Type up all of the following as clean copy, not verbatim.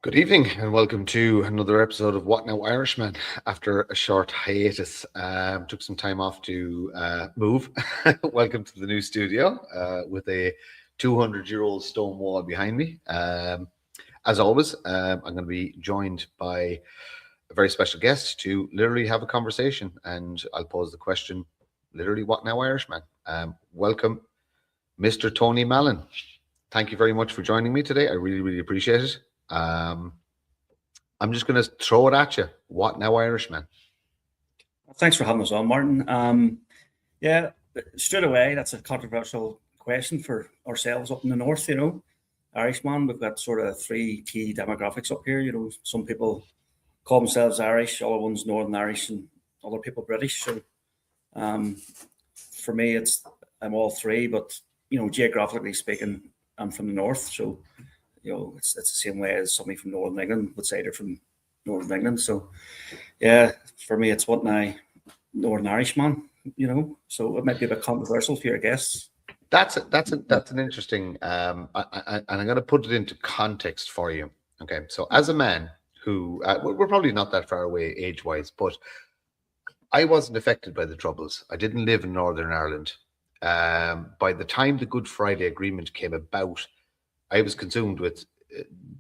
Good evening and welcome to another episode of What Now Irishman. After a short hiatus, took some time off to move. Welcome to the new studio with a 200-year-old stone wall behind me. As always, I'm going to be joined by a very special guest to literally have a conversation, and I'll pose the question, literally, what now Irishman? Welcome, Mr. Tony Mallon. Thank you very much for joining me today. I really, really appreciate it. I'm just going to throw it at you. What now, Irishman? Thanks for having us on, Martin. Yeah, straight away, that's a controversial question for ourselves up in the north. Irishman, we've got sort of three key demographics up here. Some people call themselves Irish, other ones Northern Irish, and other people British. So, for me, I'm all three, but geographically speaking, I'm from the north, so. It's the same way as somebody from Northern England would say they're from Northern England. So, yeah, for me, it's what now Northern Irishman. So it might be a bit controversial for your guests. That's an interesting, and I'm going to put it into context for you. Okay, so as a man who we're probably not that far away age-wise, but I wasn't affected by the Troubles. I didn't live in Northern Ireland. By the time the Good Friday Agreement came about, I was consumed with,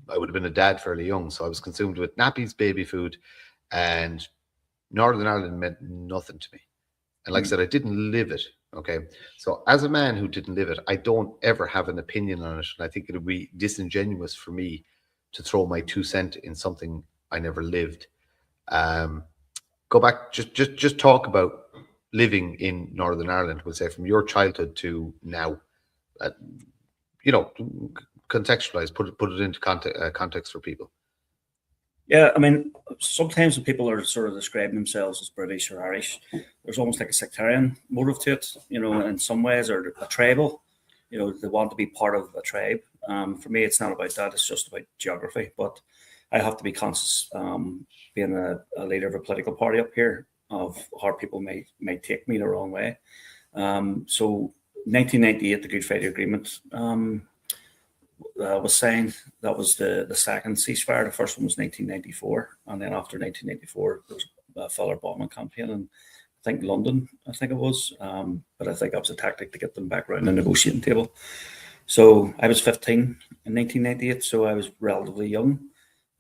I would have been a dad fairly young, so I was consumed with nappies, baby food, and Northern Ireland meant nothing to me. And like I said, I didn't live it, okay? So as a man who didn't live it, I don't ever have an opinion on it, and I think it would be disingenuous for me to throw my 2 cents in something I never lived. Go back, just talk about living in Northern Ireland, we'll say from your childhood to now. Contextualize, put it into context for people. Yeah, I mean, sometimes when people are sort of describing themselves as British or Irish, there's almost like a sectarian motive to it, in some ways, or a tribal, they want to be part of a tribe. For me, it's not about that, it's just about geography, but I have to be conscious, being a leader of a political party up here, of how people may take me the wrong way. So 1998, the Good Friday Agreement was signed. That was the second ceasefire. The first one was 1994, and then after 1994, there was a further bombing campaign in, I think, London, I think it was. But I think that was a tactic to get them back around the negotiating table. So I was 15 in 1998, so I was relatively young.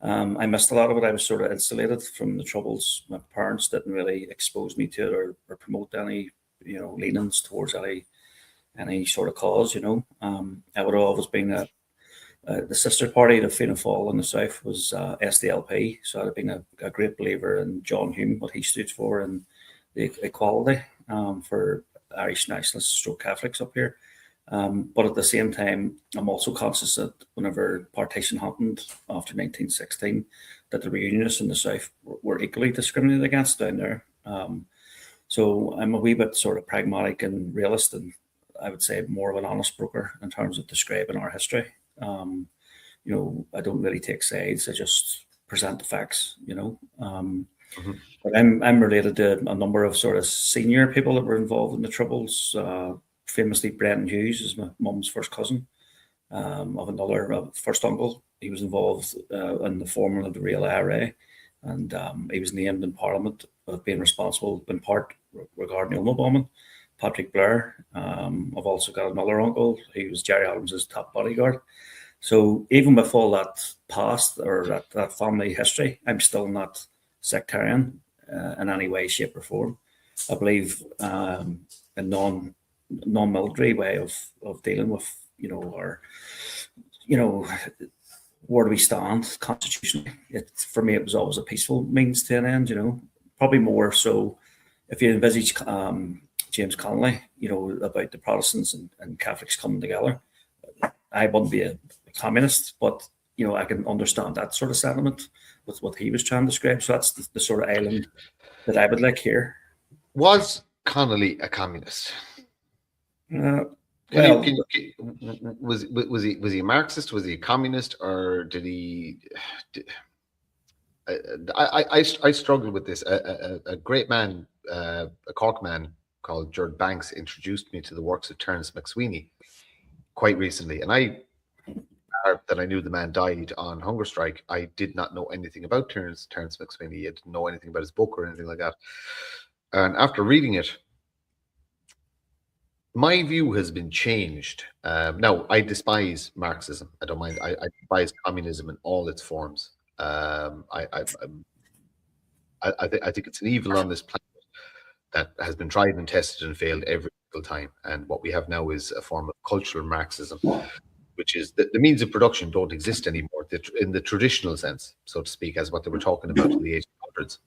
I missed a lot of it. I was sort of insulated from the Troubles. My parents didn't really expose me to it or promote any, leanings towards any sort of cause. I would have always been the sister party, the Fianna Fáil in the south, was SDLP. So I'd have been a great believer in John Hume, what he stood for, and the equality for Irish nationalists, stroke Catholics up here. But at the same time, I'm also conscious that whenever partition happened after 1916, that the reunionists in the south were equally discriminated against down there. So I'm a wee bit sort of pragmatic and realist, and I would say more of an honest broker in terms of describing our history. I don't really take sides. I just present the facts, But I'm related to a number of sort of senior people that were involved in the Troubles. Famously, Brenton Hughes is my mum's first cousin, of another first uncle. He was involved in the forming of the real IRA, and he was named in Parliament of being responsible in part regarding the Ulmo bombing. Patrick Blair. I've also got another uncle. He was Jerry Adams' top bodyguard. So even with all that past or that family history, I'm still not sectarian in any way, shape, or form. I believe a non-military way of dealing with, where do we stand constitutionally? For me, it was always a peaceful means to an end. Probably more so if you envisage James Connolly, about the Protestants and Catholics coming together. I wouldn't be a communist, but I can understand that sort of sentiment with what he was trying to describe. So that's the sort of island that I would like here. Was Connolly a communist? Was he a Marxist? Was he a communist, or did he? I struggled with this. A great man, a Cork man called Gerard Banks, introduced me to the works of Terence McSweeney quite recently, and I that I knew the man died on hunger strike, I did not know anything about Terence McSweeney. I didn't know anything about his book or anything like that. And after reading it, my view has been changed. Now, I despise Marxism. I don't mind. I despise communism in all its forms. I think it's an evil on this planet that has been tried and tested and failed every single time. And what we have now is a form of cultural Marxism, which is the means of production don't exist anymore in the traditional sense, so to speak, as what they were talking about in the 1800s.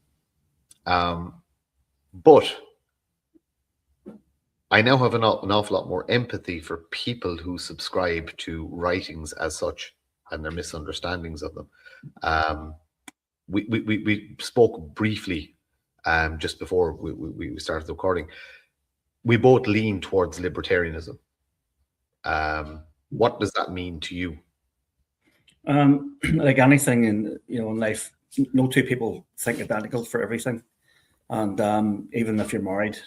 But I now have an awful lot more empathy for people who subscribe to writings as such and their misunderstandings of them. We spoke briefly just before we started the recording. We both lean towards libertarianism. What does that mean to you? Like anything in life, no two people think identical for everything, and even if you're married,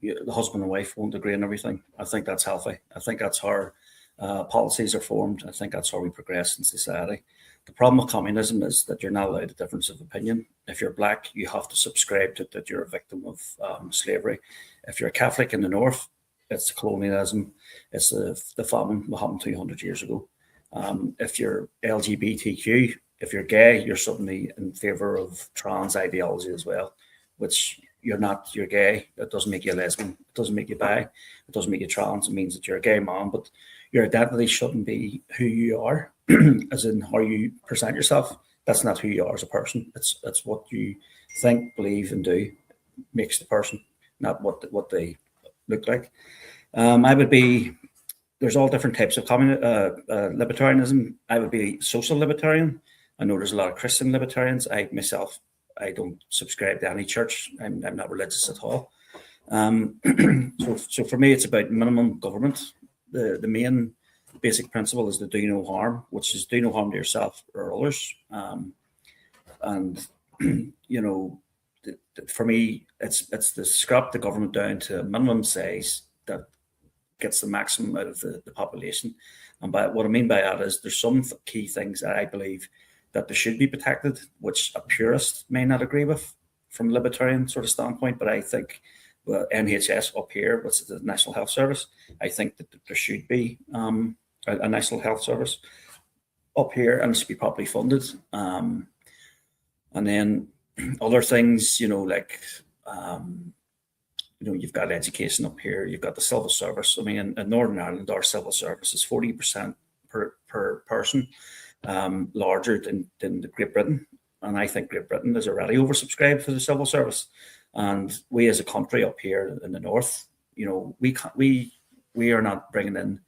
the husband and wife won't agree on everything. I think that's healthy. I think that's how policies are formed. I think that's how we progress in society. The problem with communism is that you're not allowed a difference of opinion. If you're black, you have to subscribe to that you're a victim of slavery. If you're a Catholic in the north, it's colonialism. It's the famine that happened 200 years ago. If you're LGBTQ, if you're gay, you're suddenly in favor of trans ideology as well, which you're not. You're gay. That doesn't make you a lesbian. It doesn't make you bi. It doesn't make you trans. It means that you're a gay man, but your identity shouldn't be who you are, as in how you present yourself. That's not who you are as a person. It's what you think, believe, and do makes the person, not what they look like. I would be. There's all different types of libertarianism. I would be social libertarian. I know there's a lot of Christian libertarians. I don't subscribe to any church. I'm not religious at all. So for me, it's about minimum government. The main basic principle is to do no harm, which is do no harm to yourself or others. And for me, it's to scrap the government down to a minimum size that gets the maximum out of the population. And by what I mean by that is there's some key things that I believe that they should be protected, which a purist may not agree with from a libertarian sort of standpoint. But I think NHS up here, which is the National Health Service, I think that there should be a National Health Service up here, and it should be properly funded. And then other things, like you've got education up here, you've got the civil service. I mean, in Northern Ireland, our civil service is 40% per person, larger than Great Britain. And I think Great Britain is already oversubscribed for the civil service. And we as a country up here in the north, we are not bringing in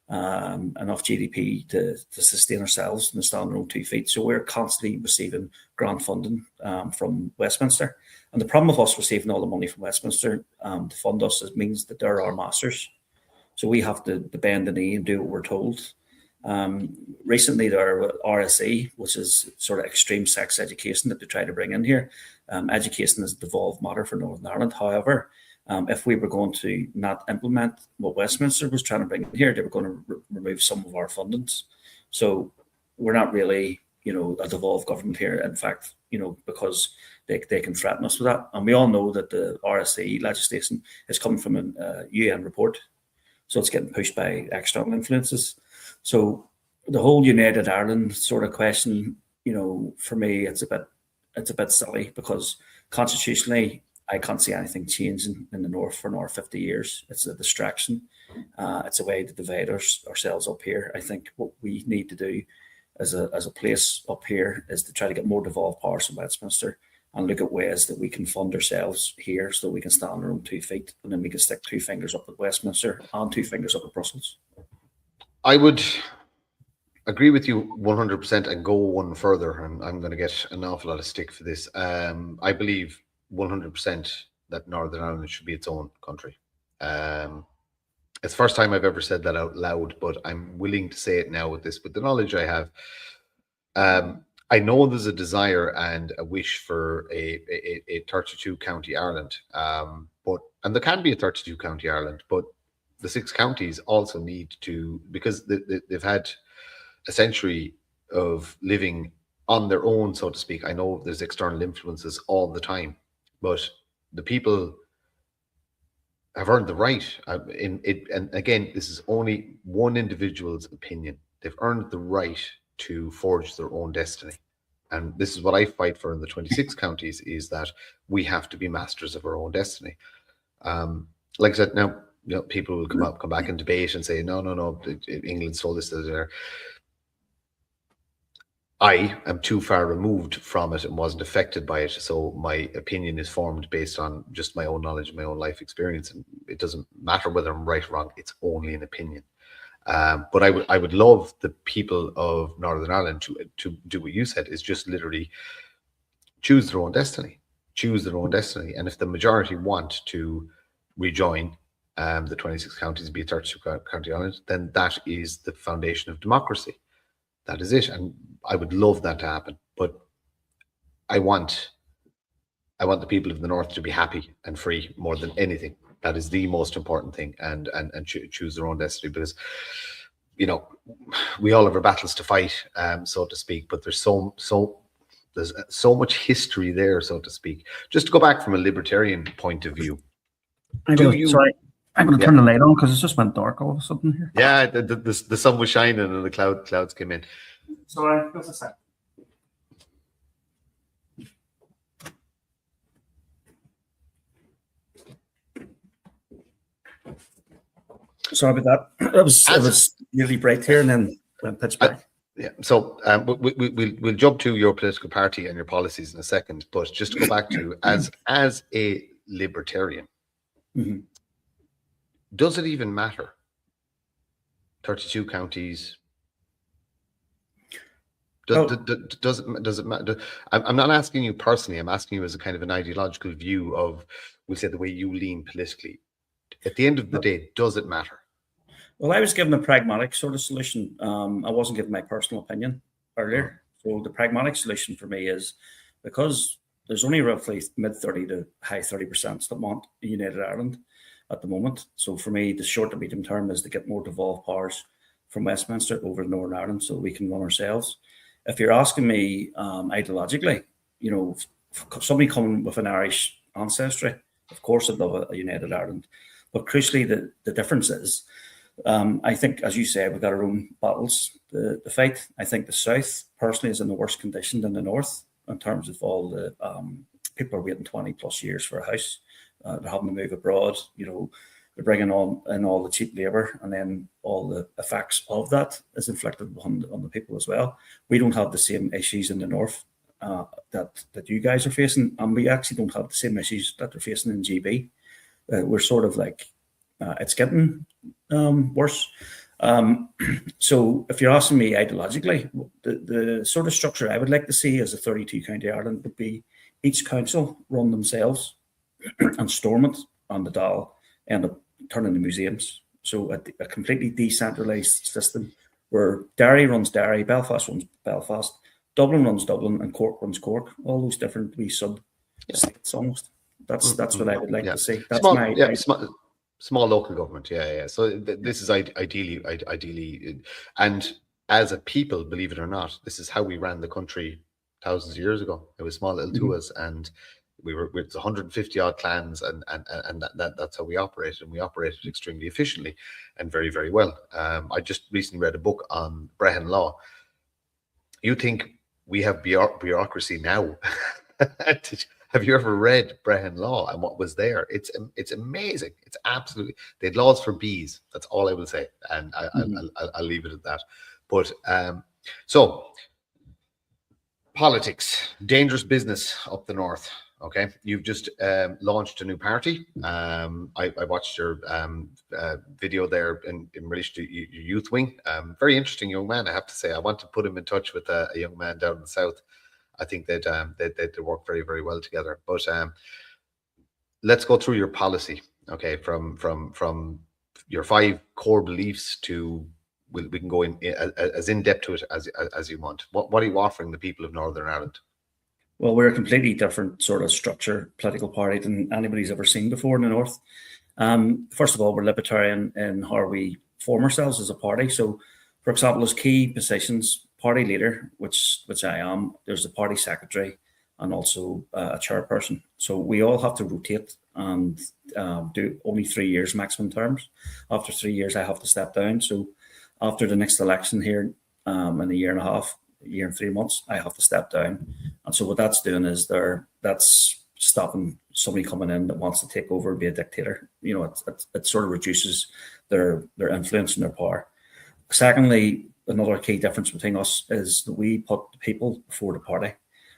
enough GDP to sustain ourselves and stand on our own 2 feet. So we're constantly receiving grant funding from Westminster. And the problem of us receiving all the money from Westminster to fund us means that they're our masters. So we have to bend the knee and do what we're told. Recently, there are RSE, which is sort of extreme sex education that they try to bring in here. Education is a devolved matter for Northern Ireland. However, if we were going to not implement what Westminster was trying to bring in here, they were going to remove some of our fundings. So we're not really, a devolved government here. In fact, because they can threaten us with that. And we all know that the RSE legislation is coming from a UN report. So it's getting pushed by external influences. So the whole United Ireland sort of question, for me, it's a bit silly, because constitutionally, I can't see anything changing in the north for another 50 years. It's a distraction. It's a way to divide ourselves up here. I think what we need to do as a place up here is to try to get more devolved powers from Westminster and look at ways that we can fund ourselves here so we can stand on our own 2 feet, and then we can stick 2 fingers up at Westminster and 2 fingers up at Brussels. I would agree with you 100% and go one further, and I'm going to get an awful lot of stick for this. I believe 100% that Northern Ireland should be its own country. It's the first time I've ever said that out loud, but I'm willing to say it now with the knowledge I have. I know there's a desire and a wish for a 32 county Ireland, and there can be a 32 county Ireland, but the 6 counties also need to, because they've had a century of living on their own, so to speak. I know there's external influences all the time, but the people have earned the right in it. And again, this is only one individual's opinion. They've earned the right to forge their own destiny. And this is what I fight for in the 26 counties, is that we have to be masters of our own destiny. Like I said, now, you know, people will come back and debate and say, no, England stole this. I am too far removed from it and wasn't affected by it, so my opinion is formed based on just my own knowledge, my own life experience, and it doesn't matter whether I'm right or wrong. It's only an opinion. But I would love the people of Northern Ireland to do what you said, is just literally choose their own destiny. Choose their own destiny, and if the majority want to rejoin the 26 counties, be a 32 county island, then that is the foundation of democracy. That is it, and I would love that to happen. But I want the people of the north to be happy and free more than anything. That is the most important thing, and choose their own destiny, because, you know, we all have our battles to fight, so to speak. But there's so much history there, so to speak. Just to go back from a libertarian point of view. I'm going to turn the light on because it just went dark all of a sudden here. Yeah, the sun was shining and the clouds came in. Sorry, just a sec. Sorry about that. It was nearly bright here and then went pitch black. Yeah, so we'll jump to your political party and your policies in a second, but just to go back to as a libertarian, does it even matter? 32 counties. Does it matter? I'm not asking you personally. I'm asking you as a kind of an ideological view of, we'll say, the way you lean politically. At the end of the day, does it matter? Well, I was given a pragmatic sort of solution. I wasn't given my personal opinion earlier. So the pragmatic solution for me is, because there's only roughly mid-30 to high 30% that want a united Ireland at the moment. So for me, the short to medium term is to get more devolved powers from Westminster over to Northern Ireland so we can run ourselves. If you're asking me ideologically, you know, somebody coming with an Irish ancestry, of course I'd love a united Ireland. But crucially, the difference is, I think, as you say, we've got our own battles to fight. I think the South, personally, is in the worst condition than the North in terms of all the people are waiting 20 plus years for a house. They're having to move abroad. You know, they're bringing on in all the cheap labour, and then all the effects of that is inflicted on the people as well. We don't have the same issues in the North that you guys are facing, and we actually don't have the same issues that they're facing in GB. We're sort of like, it's getting worse. So if you're asking me ideologically, the sort of structure I would like to see as a 32 county Ireland would be each council run themselves and Stormont and the Dáil end up turning into museums. So a completely decentralised system where Derry runs Derry, Belfast runs Belfast, Dublin runs Dublin, and Cork runs Cork. All those different wee sub-states almost. That's what I would like to see. That's small local government. Yeah. So this is ideally, and as a people, believe it or not, this is how we ran the country thousands of years ago. It was small little tuas, and we were with 150 odd clans, and that's how we operated, and we operated extremely efficiently and very, very well. I just recently read a book on Brehon law. You think we have bureaucracy now? Have you ever read Brehon law and what was there? It's amazing. It's absolutely, they had laws for bees. That's all I will say, and I'll leave it at that. But so politics, dangerous business up the north. Okay, you've just launched a new party. I watched your video there in relation to your youth wing. Very interesting young man, I have to say. I want to put him in touch with a young man down in the south. I think they'd work very, very well together. But let's go through your policy, okay? From your 5 core beliefs to we can go in as in depth to it as you want. What are you offering the people of Northern Ireland? Well, we're a completely different sort of structure, political party than anybody's ever seen before in the North. First of all, we're Libertarian in how we form ourselves as a party. So For example, there's key positions, party leader, which I am. There's the party secretary and also a chairperson. So we all have to rotate and do only 3 years maximum terms. After 3 years, I have to step down. So after the next election here in a year and a half, a year and 3 months, I have to step down. And so what that's doing is that's stopping somebody coming in that wants to take over and be a dictator. You know, it sort of reduces their influence and their power. Secondly, another key difference between us is that we put the people before the party.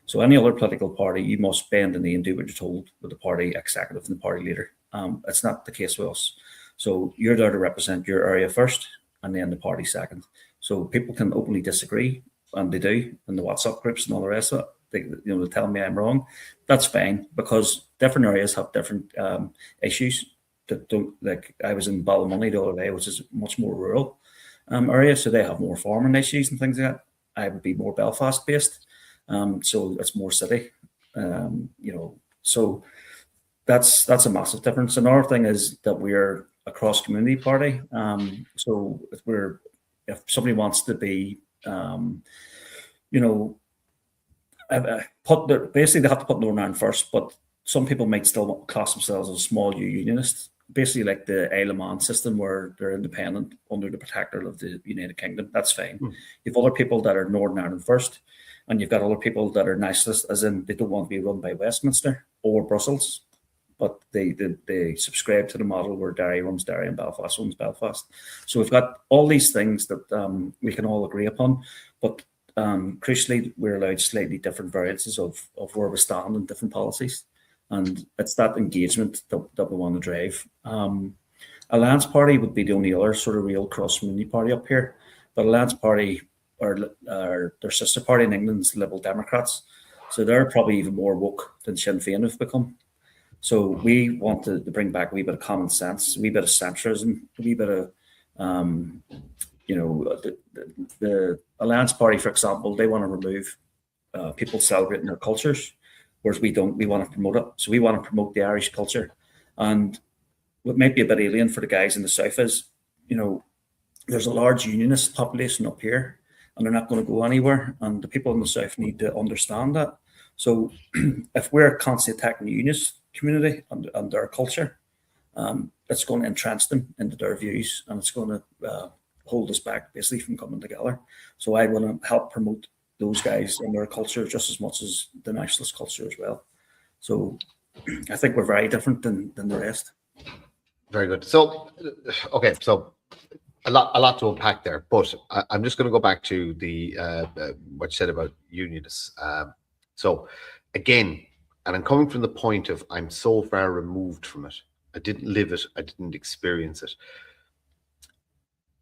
So any other political party, you must bend the knee and do what you're told with the party executive and the party leader. It's not the case with us. So you're there to represent your area first and then the party second. So people can openly disagree, and they do in the WhatsApp groups and all the rest of it. They tell me I'm wrong. That's fine, because different areas have different issues that don't, like I was in Ballymoney the other day, which is much more rural area, so they have more farming issues and things like that. I would be more Belfast based, so it's more city, so that's a massive difference. Another thing is that we're a cross community party, so if somebody wants to be basically they have to put Northern Ireland first, but some people might still class themselves as a small U unionist, basically like the Isle of Man system where they're independent under the protectorate of the United Kingdom. That's fine. You've other people that are Northern Ireland first, and you've got other people that are nationalist, as in they don't want to be run by Westminster or Brussels, but they subscribe to the model where Derry runs Derry and Belfast runs Belfast. So we've got all these things that we can all agree upon, but crucially, we're allowed slightly different variances of where we stand in different policies. And it's that engagement that we want to drive. Alliance Party would be the only other sort of real cross-community party up here. But Alliance Party are their sister party in England's Liberal Democrats. So they're probably even more woke than Sinn Féin have become. So we want to bring back a wee bit of common sense, a wee bit of centrism, a wee bit of, the Alliance Party, for example, they want to remove people celebrating their cultures, whereas we don't. We want to promote it. So we want to promote the Irish culture. And what might be a bit alien for the guys in the south is, there's a large unionist population up here, and they're not going to go anywhere. And the people in the south need to understand that. So if we're constantly attacking the unionist community and their culture, it's going to entrench them into their views, and it's going to hold us back basically from coming together. So I want to help promote those guys and their culture just as much as the nationalist culture as well. So I think we're very different than the rest. Very good. So, okay, so a lot to unpack there, but I'm just going to go back to the what you said about unionists. So again, and I'm coming from the point of I'm so far removed from it. I didn't live it. I didn't experience it.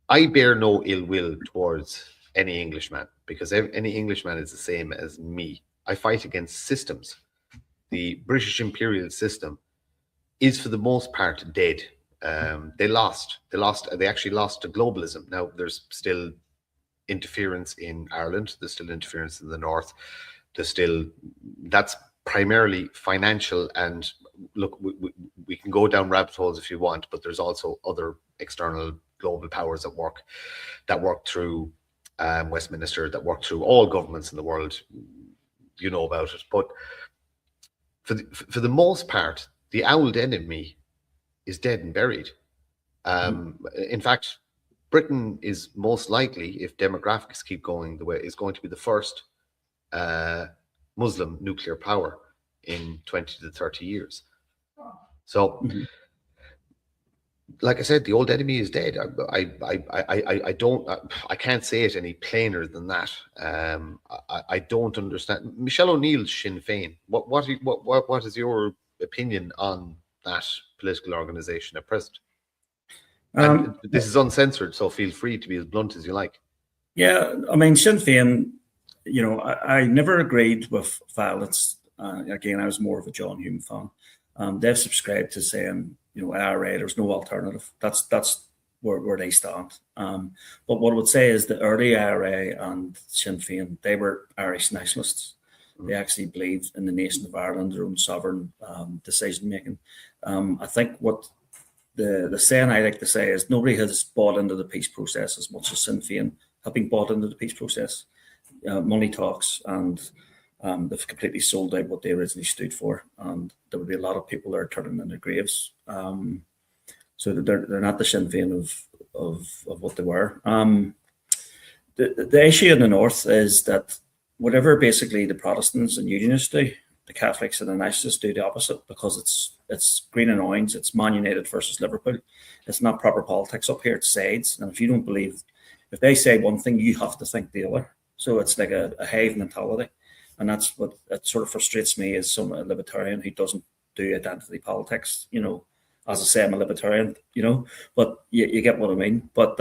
I bear no ill will towards any Englishman, because any Englishman is the same as me. I fight against systems. The British imperial system is for the most part dead. They actually lost to globalism. Now there's still interference in Ireland. There's still interference in the north. That's primarily financial, and look, we can go down rabbit holes if you want, but there's also other external global powers at work that work through Westminster, that work through all governments in the world. You know about it. But for the most part, the old enemy is dead and buried. In fact, Britain is most likely, if demographics keep going the way, is going to be the first Muslim nuclear power in 20 to 30 years. So, like I said, the old enemy is dead. I can't say it any plainer than that. I don't understand. Michelle O'Neill's Sinn Féin. What is your opinion on that political organisation at present? And this is uncensored, so feel free to be as blunt as you like. Yeah, I mean, Sinn Féin, I never agreed with violence. Again, I was more of a John Hume fan. They've subscribed to saying, IRA, there's no alternative. That's where they stand. But what I would say is the early IRA and Sinn Féin, they were Irish nationalists. They actually believed in the nation of Ireland, their own sovereign decision making. I think what the saying I like to say is nobody has bought into the peace process as much as Sinn Féin have been bought into the peace process. Money talks, and they've completely sold out what they originally stood for. And there would be a lot of people that are turning in their graves. So they're not the Sinn Féin of what they were. The issue in the North is that whatever basically the Protestants and Unionists do, the Catholics and the Nationalists do the opposite, because it's green and orange, it's Man United versus Liverpool. It's not proper politics up here, it's sides. And if you don't believe, if they say one thing, you have to think the other. So it's like a hive mentality. And that's what it sort of frustrates me as some libertarian who doesn't do identity politics. You know, as I say, I'm a libertarian, you know, but you get what I mean. But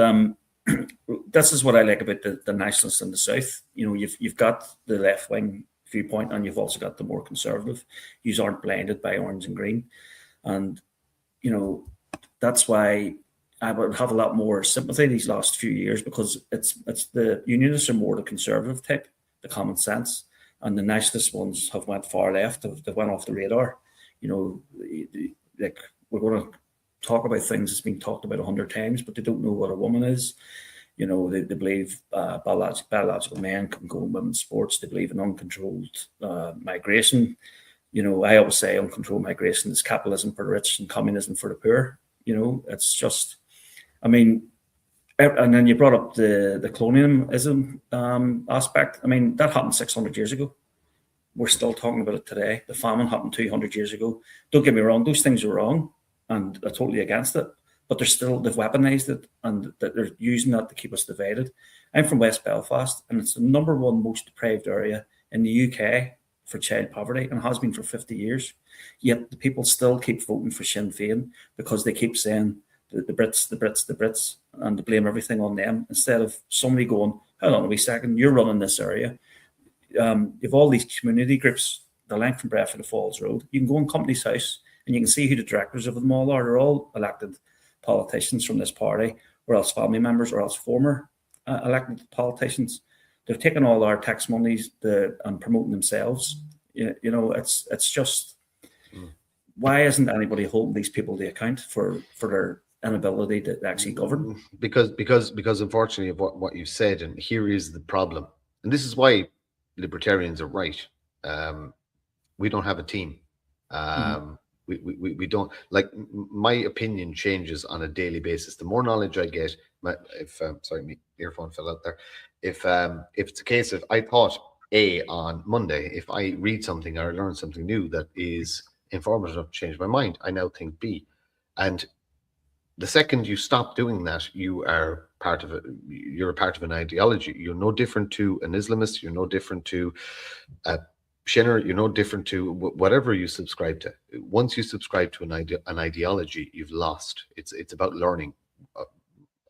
this is what I like about the nationalists in the South. You know, you've got the left wing viewpoint, and you've also got the more conservative. You aren't blinded by orange and green, and you know that's why I would have a lot more sympathy these last few years, because it's the Unionists are more the conservative type, the common sense, and the nationalist ones have went far left. They went off the radar. You know, like we're going to talk about things that's been talked about 100 times, but they don't know what a woman is. You know, they believe biological men can go in women's sports. They believe in uncontrolled migration. You know, I always say uncontrolled migration is capitalism for the rich and communism for the poor. You know, it's just, I mean, and then you brought up the colonialism aspect. I mean, that happened 600 years ago. We're still talking about it today. The famine happened 200 years ago. Don't get me wrong, those things are wrong, and I'm totally against it. But they've weaponized it, and they're using that to keep us divided. I'm from West Belfast, and it's the #1 most deprived area in the UK for child poverty, and has been for 50 years. Yet the people still keep voting for Sinn Féin because they keep saying the Brits, and to blame everything on them, instead of somebody going, hold on a wee second, you're running this area. You've all these community groups, the length from Brefford to Falls Road. You can go in Company's House and you can see who the directors of them all are. They're all elected politicians from this party, or else family members, or else former elected politicians. They're taking all our tax monies and promoting themselves. You know, it's just, why isn't anybody holding these people to account for their inability to actually govern? Because unfortunately of what you said, and here is the problem, and this is why libertarians are right. We don't have a team. We don't, like, my opinion changes on a daily basis. The more knowledge I get, sorry, my earphone fell out there. If it's a case of I thought A on Monday, if I read something or learn something new that is informative enough to change my mind, I now think B. And the second you stop doing that, you are part of it. You're a part of an ideology. You're no different to an Islamist. You're no different to a Shinner, you're no different to whatever you subscribe to. Once you subscribe to an ideology, you've lost. It's about learning.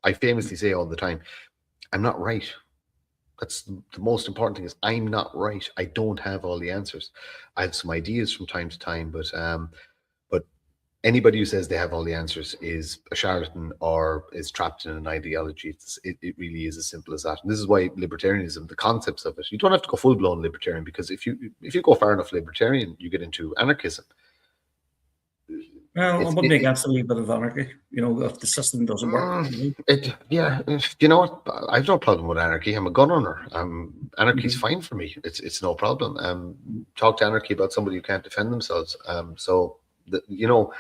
I famously say all the time, I'm not right. That's the most important thing, is I'm not right. I don't have all the answers. I have some ideas from time to time, but anybody who says they have all the answers is a charlatan or is trapped in an ideology. It really is as simple as that. And this is why libertarianism, the concepts of it, you don't have to go full-blown libertarian, because if you go far enough libertarian, you get into anarchism. Well, I wouldn't be against a wee bit of anarchy, you know, if the system doesn't work. Yeah, you know what? I've no problem with anarchy. I'm a gun owner. Anarchy's fine for me. It's no problem. Talk to anarchy about somebody who can't defend themselves. You know,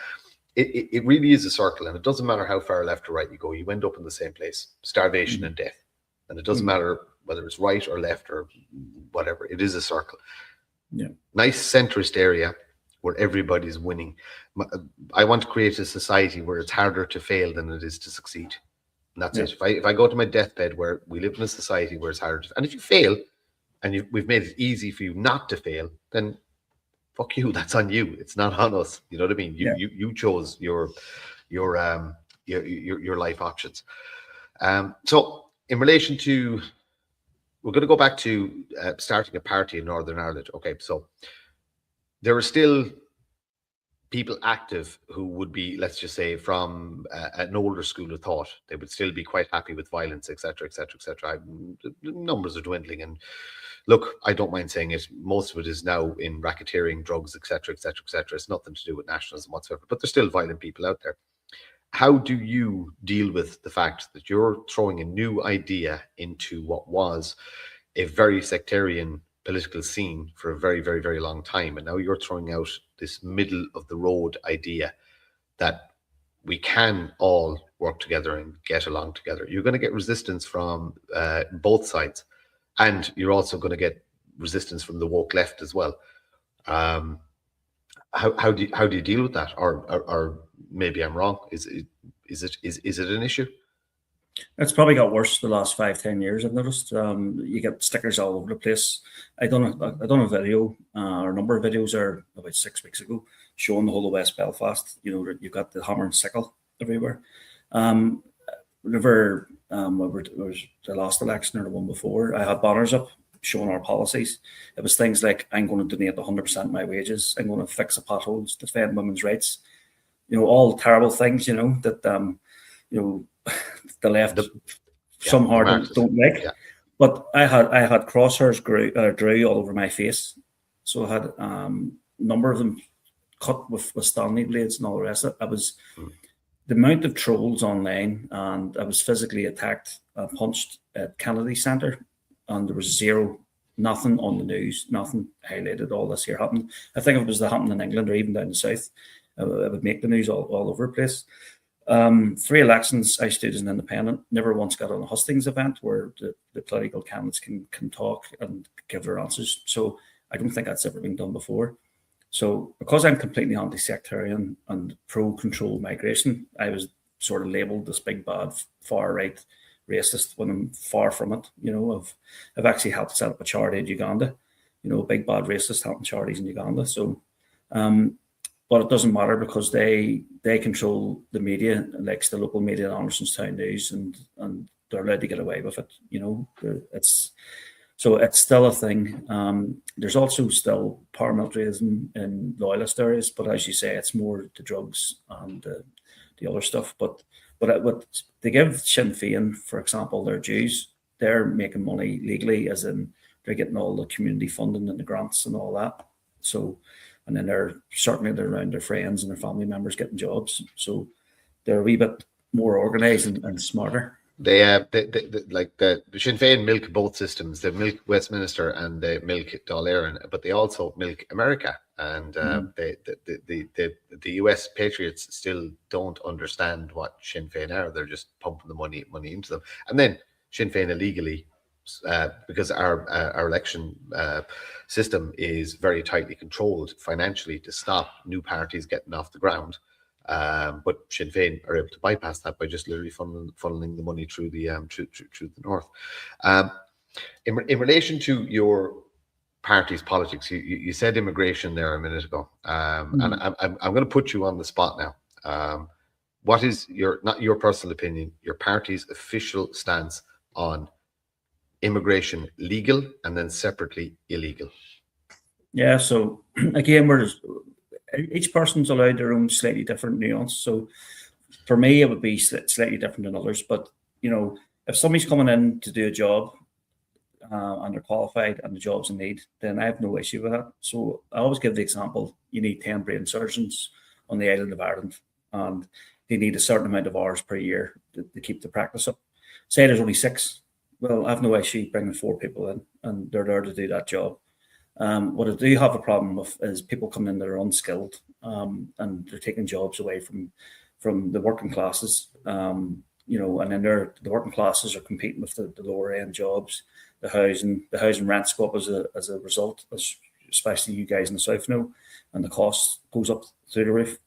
it really is a circle, and it doesn't matter how far left or right you go, you end up in the same place: starvation and death. And it doesn't matter whether it's right or left or whatever, it is a circle. Yeah. Nice centrist area where everybody's winning. I want to create a society where it's harder to fail than it is to succeed. And that's it. If I go to my deathbed, where we live in a society where it's harder to, and if you fail and we've made it easy for you not to fail, then fuck you, that's on you. It's not on us. You know what I mean? You chose your life options. So in relation to, we're going to go back to starting a party in Northern Ireland. Okay, so there are still people active who would be, let's just say, from an older school of thought. They would still be quite happy with violence, etc., etc., etc. The numbers are dwindling, and look, I don't mind saying it, most of it is now in racketeering, drugs, etc., etc., etc. It's nothing to do with nationalism whatsoever, but there's still violent people out there. how do you deal with the fact that you're throwing a new idea into what was a very sectarian political scene for a very, very, very long time, and now you're throwing out this middle of the road idea that we can all work together and get along together? You're going to get resistance from both sides, and you're also going to get resistance from the woke left as well. How do you deal with that? Or maybe I'm wrong. Is it an issue? It's probably got worse the last 5-10 years. I've noticed. You get stickers all over the place. I done a video, or a number of videos, are about 6 weeks ago, showing the whole of West Belfast. You know, you've got the hammer and sickle everywhere. Whenever it was the last election or the one before, I had banners up showing our policies. It was things like, I'm going to donate 100% of my wages. I'm going to fix the potholes, defend women's rights. You know, all terrible things. You know that you know the left somehow don't like. Yeah. But I had crosshairs drew all over my face, so I had a number of them cut with Stanley blades and all the rest of it. I was the amount of trolls online, and I was physically attacked, punched at Kennedy Centre, and there was nothing on the news, nothing highlighted. All this here happened. I think if it was to happen in England or even down the south, it would make the news all over the place. 3 elections I stood as an independent, never once got on a hustings event where the political candidates can talk and give their answers. So I don't think that's ever been done before. So because I'm completely anti-sectarian and pro-controlled migration, I was sort of labelled this big bad far-right racist when I'm far from it. You know, I've actually helped set up a charity in Uganda, you know, big bad racist helping charities in Uganda. So but it doesn't matter because they control the media, like the local media, Andersonstown News, and they're allowed to get away with it. You know, it's still a thing. There's also still paramilitarism in loyalist areas, but as you say, it's more the drugs and the other stuff. But what they give Sinn Féin, for example, they're Jews. They're making money legally, as in they're getting all the community funding and the grants and all that. So. And then they're around their friends and their family members getting jobs. So they're a wee bit more organised and smarter. They like the Sinn Féin milk both systems. They milk Westminster and they milk Dáil Éireann, but they also milk America. And the US patriots still don't understand what Sinn Féin are. They're just pumping the money into them. And then Sinn Féin illegally, because our election system is very tightly controlled financially to stop new parties getting off the ground. But Sinn Féin are able to bypass that by just literally funneling the money through the north. In relation to your party's politics, you said immigration there a minute ago, and I'm going to put you on the spot now. What is not your personal opinion, your party's official stance on immigration, legal and then separately illegal? Yeah, so again, each person's allowed their own slightly different nuance. So for me, it would be slightly different than others. But, you know, if somebody's coming in to do a job and they're qualified and the job's in need, then I have no issue with that. So I always give the example, you need 10 brain surgeons on the island of Ireland, and they need a certain amount of hours per year to keep the practice up. Say there's only 6. Well, I have no issue bringing 4 people in, and they're there to do that job. What I do have a problem with is people coming in that are unskilled, and they're taking jobs away from the working classes. You know, and then the working classes are competing with the lower end jobs. The housing rents go up as a result, especially you guys in the south know, and the cost goes up through the roof.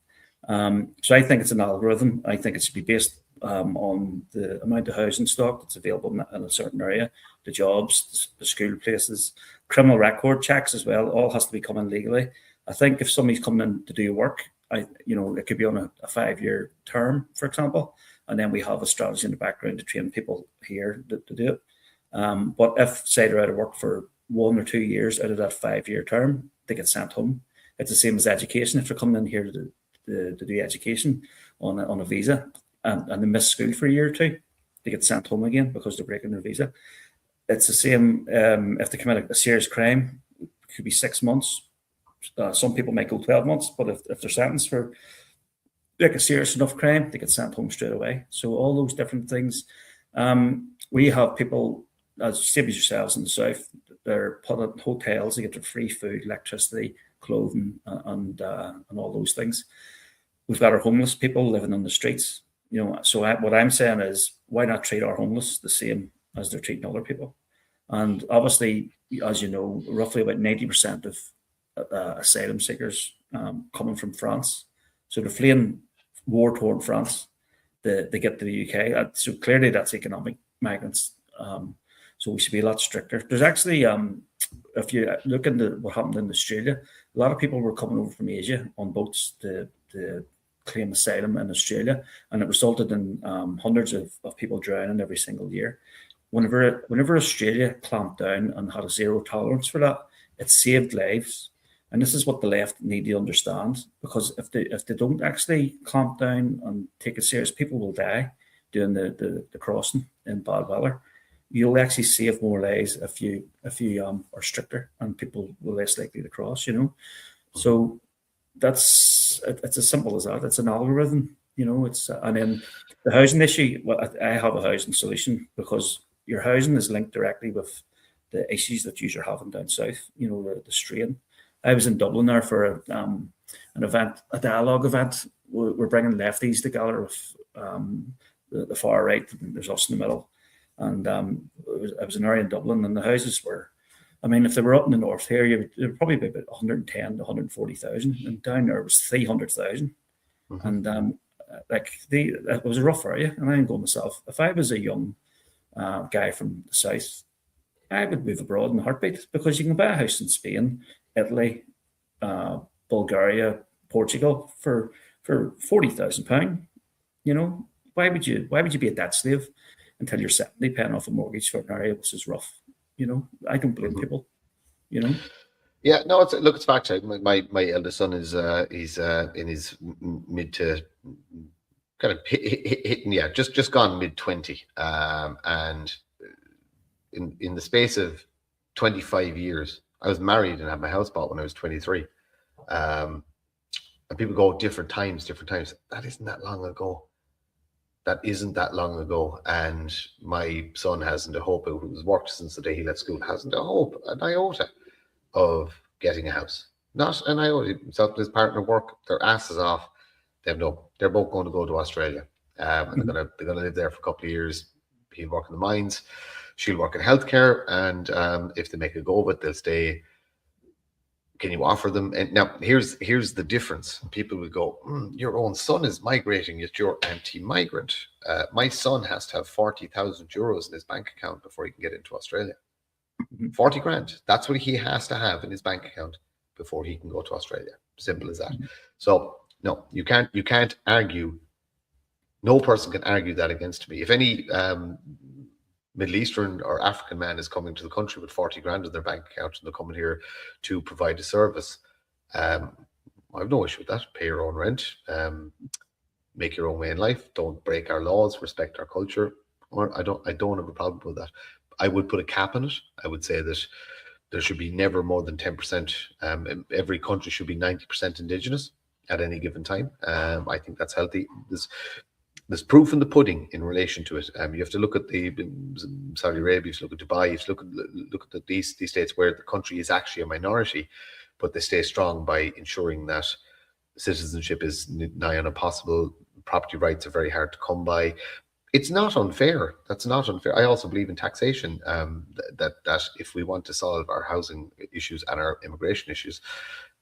So I think it's an algorithm. I think it should be based on the amount of housing stock that's available in a certain area, the jobs, the school places, criminal record checks as well. All has to be coming legally. I think if somebody's coming in to do work, it could be on a 5-year term, for example, and then we have a strategy in the background to train people here to do it. But if, say, they're out of work for 1 or 2 years out of that 5-year term, they get sent home. It's the same as education. If they're coming in here to do education on a visa, and they miss school for a year or 2, they get sent home again because they're breaking their visa. It's the same if they commit a serious crime. It could be 6 months. Some people might go 12 months, but if they're sentenced for like a serious enough crime, they get sent home straight away. So all those different things. We have people, as same as yourselves in the south, they're put in hotels, they get their free food, electricity, clothing, and all those things. We've got our homeless people living on the streets. So what I'm saying is, why not treat our homeless the same as they're treating other people? And obviously, as you know, roughly about 90% of asylum seekers coming from France. So they're fleeing war-torn France. They get to the UK. So clearly that's economic migrants. So we should be a lot stricter. There's actually, if you look into what happened in Australia, a lot of people were coming over from Asia on boats to claim asylum in Australia, and it resulted in hundreds of people drowning every single year. Whenever Australia clamped down and had a zero tolerance for that, it saved lives. And this is what the left need to understand, because if they don't actually clamp down and take it serious, people will die doing the crossing in bad weather. You'll actually save more lives if you are stricter, and people will less likely to cross. So it's as simple as that. It's an algorithm. And then the housing issue. Well, I have a housing solution, because your housing is linked directly with the issues that you are having down south. The strain. I was in Dublin there for an event, a dialogue event. We're bringing lefties together with the far right, and there's us in the middle. And I was in an area in Dublin, and the houses were, if they were up in the north here, they would probably be about 110 to 140,000, and down there was 300,000. Mm-hmm. And it was a rough area. And I'm going myself, if I was a young guy from the south, I would move abroad in a heartbeat, because you can buy a house in Spain, Italy, Bulgaria, Portugal for £40,000. Why would you be a debt slave until you're 70 paying off a mortgage for an area which is rough? I don't blame people. Yeah, no, it's back to my eldest son is he's in his mid to kind of hitting just gone mid-20, and in the space of 25 years. I was married and had my house bought when I was 23. And people go different times. That isn't that long ago. And my son hasn't a hope, who's worked since the day he left school, hasn't a hope, an iota of getting a house. Not an iota. Himself and his partner work their asses off. They're both going to go to Australia. And they're gonna live there for a couple of years. He'll work in the mines. She'll work in healthcare, and if they make a go of it, they'll stay. Can you offer them? And now here's the difference. People will go, your own son is migrating, yet you're anti-migrant. My son has to have 40,000 euros in his bank account before he can get into Australia. 40 grand. That's what he has to have in his bank account before he can go to Australia. Simple as that. So no, you can't argue. No person can argue that against me. If any Middle Eastern or African man is coming to the country with 40 grand in their bank account, and they're coming here to provide a service, I have no issue with that. Pay your own rent, make your own way in life. Don't break our laws. Respect our culture. I don't have a problem with that. I would put a cap on it. I would say that there should be never more than 10%. Every country should be 90% indigenous at any given time. I think that's healthy. There's proof in the pudding in relation to it. You have to look at Saudi Arabia, you have to look at Dubai, you have to look at these states where the country is actually a minority, but they stay strong by ensuring that citizenship is nigh on impossible. Property rights are very hard to come by. It's not unfair. That's not unfair. I also believe in taxation, that if we want to solve our housing issues and our immigration issues,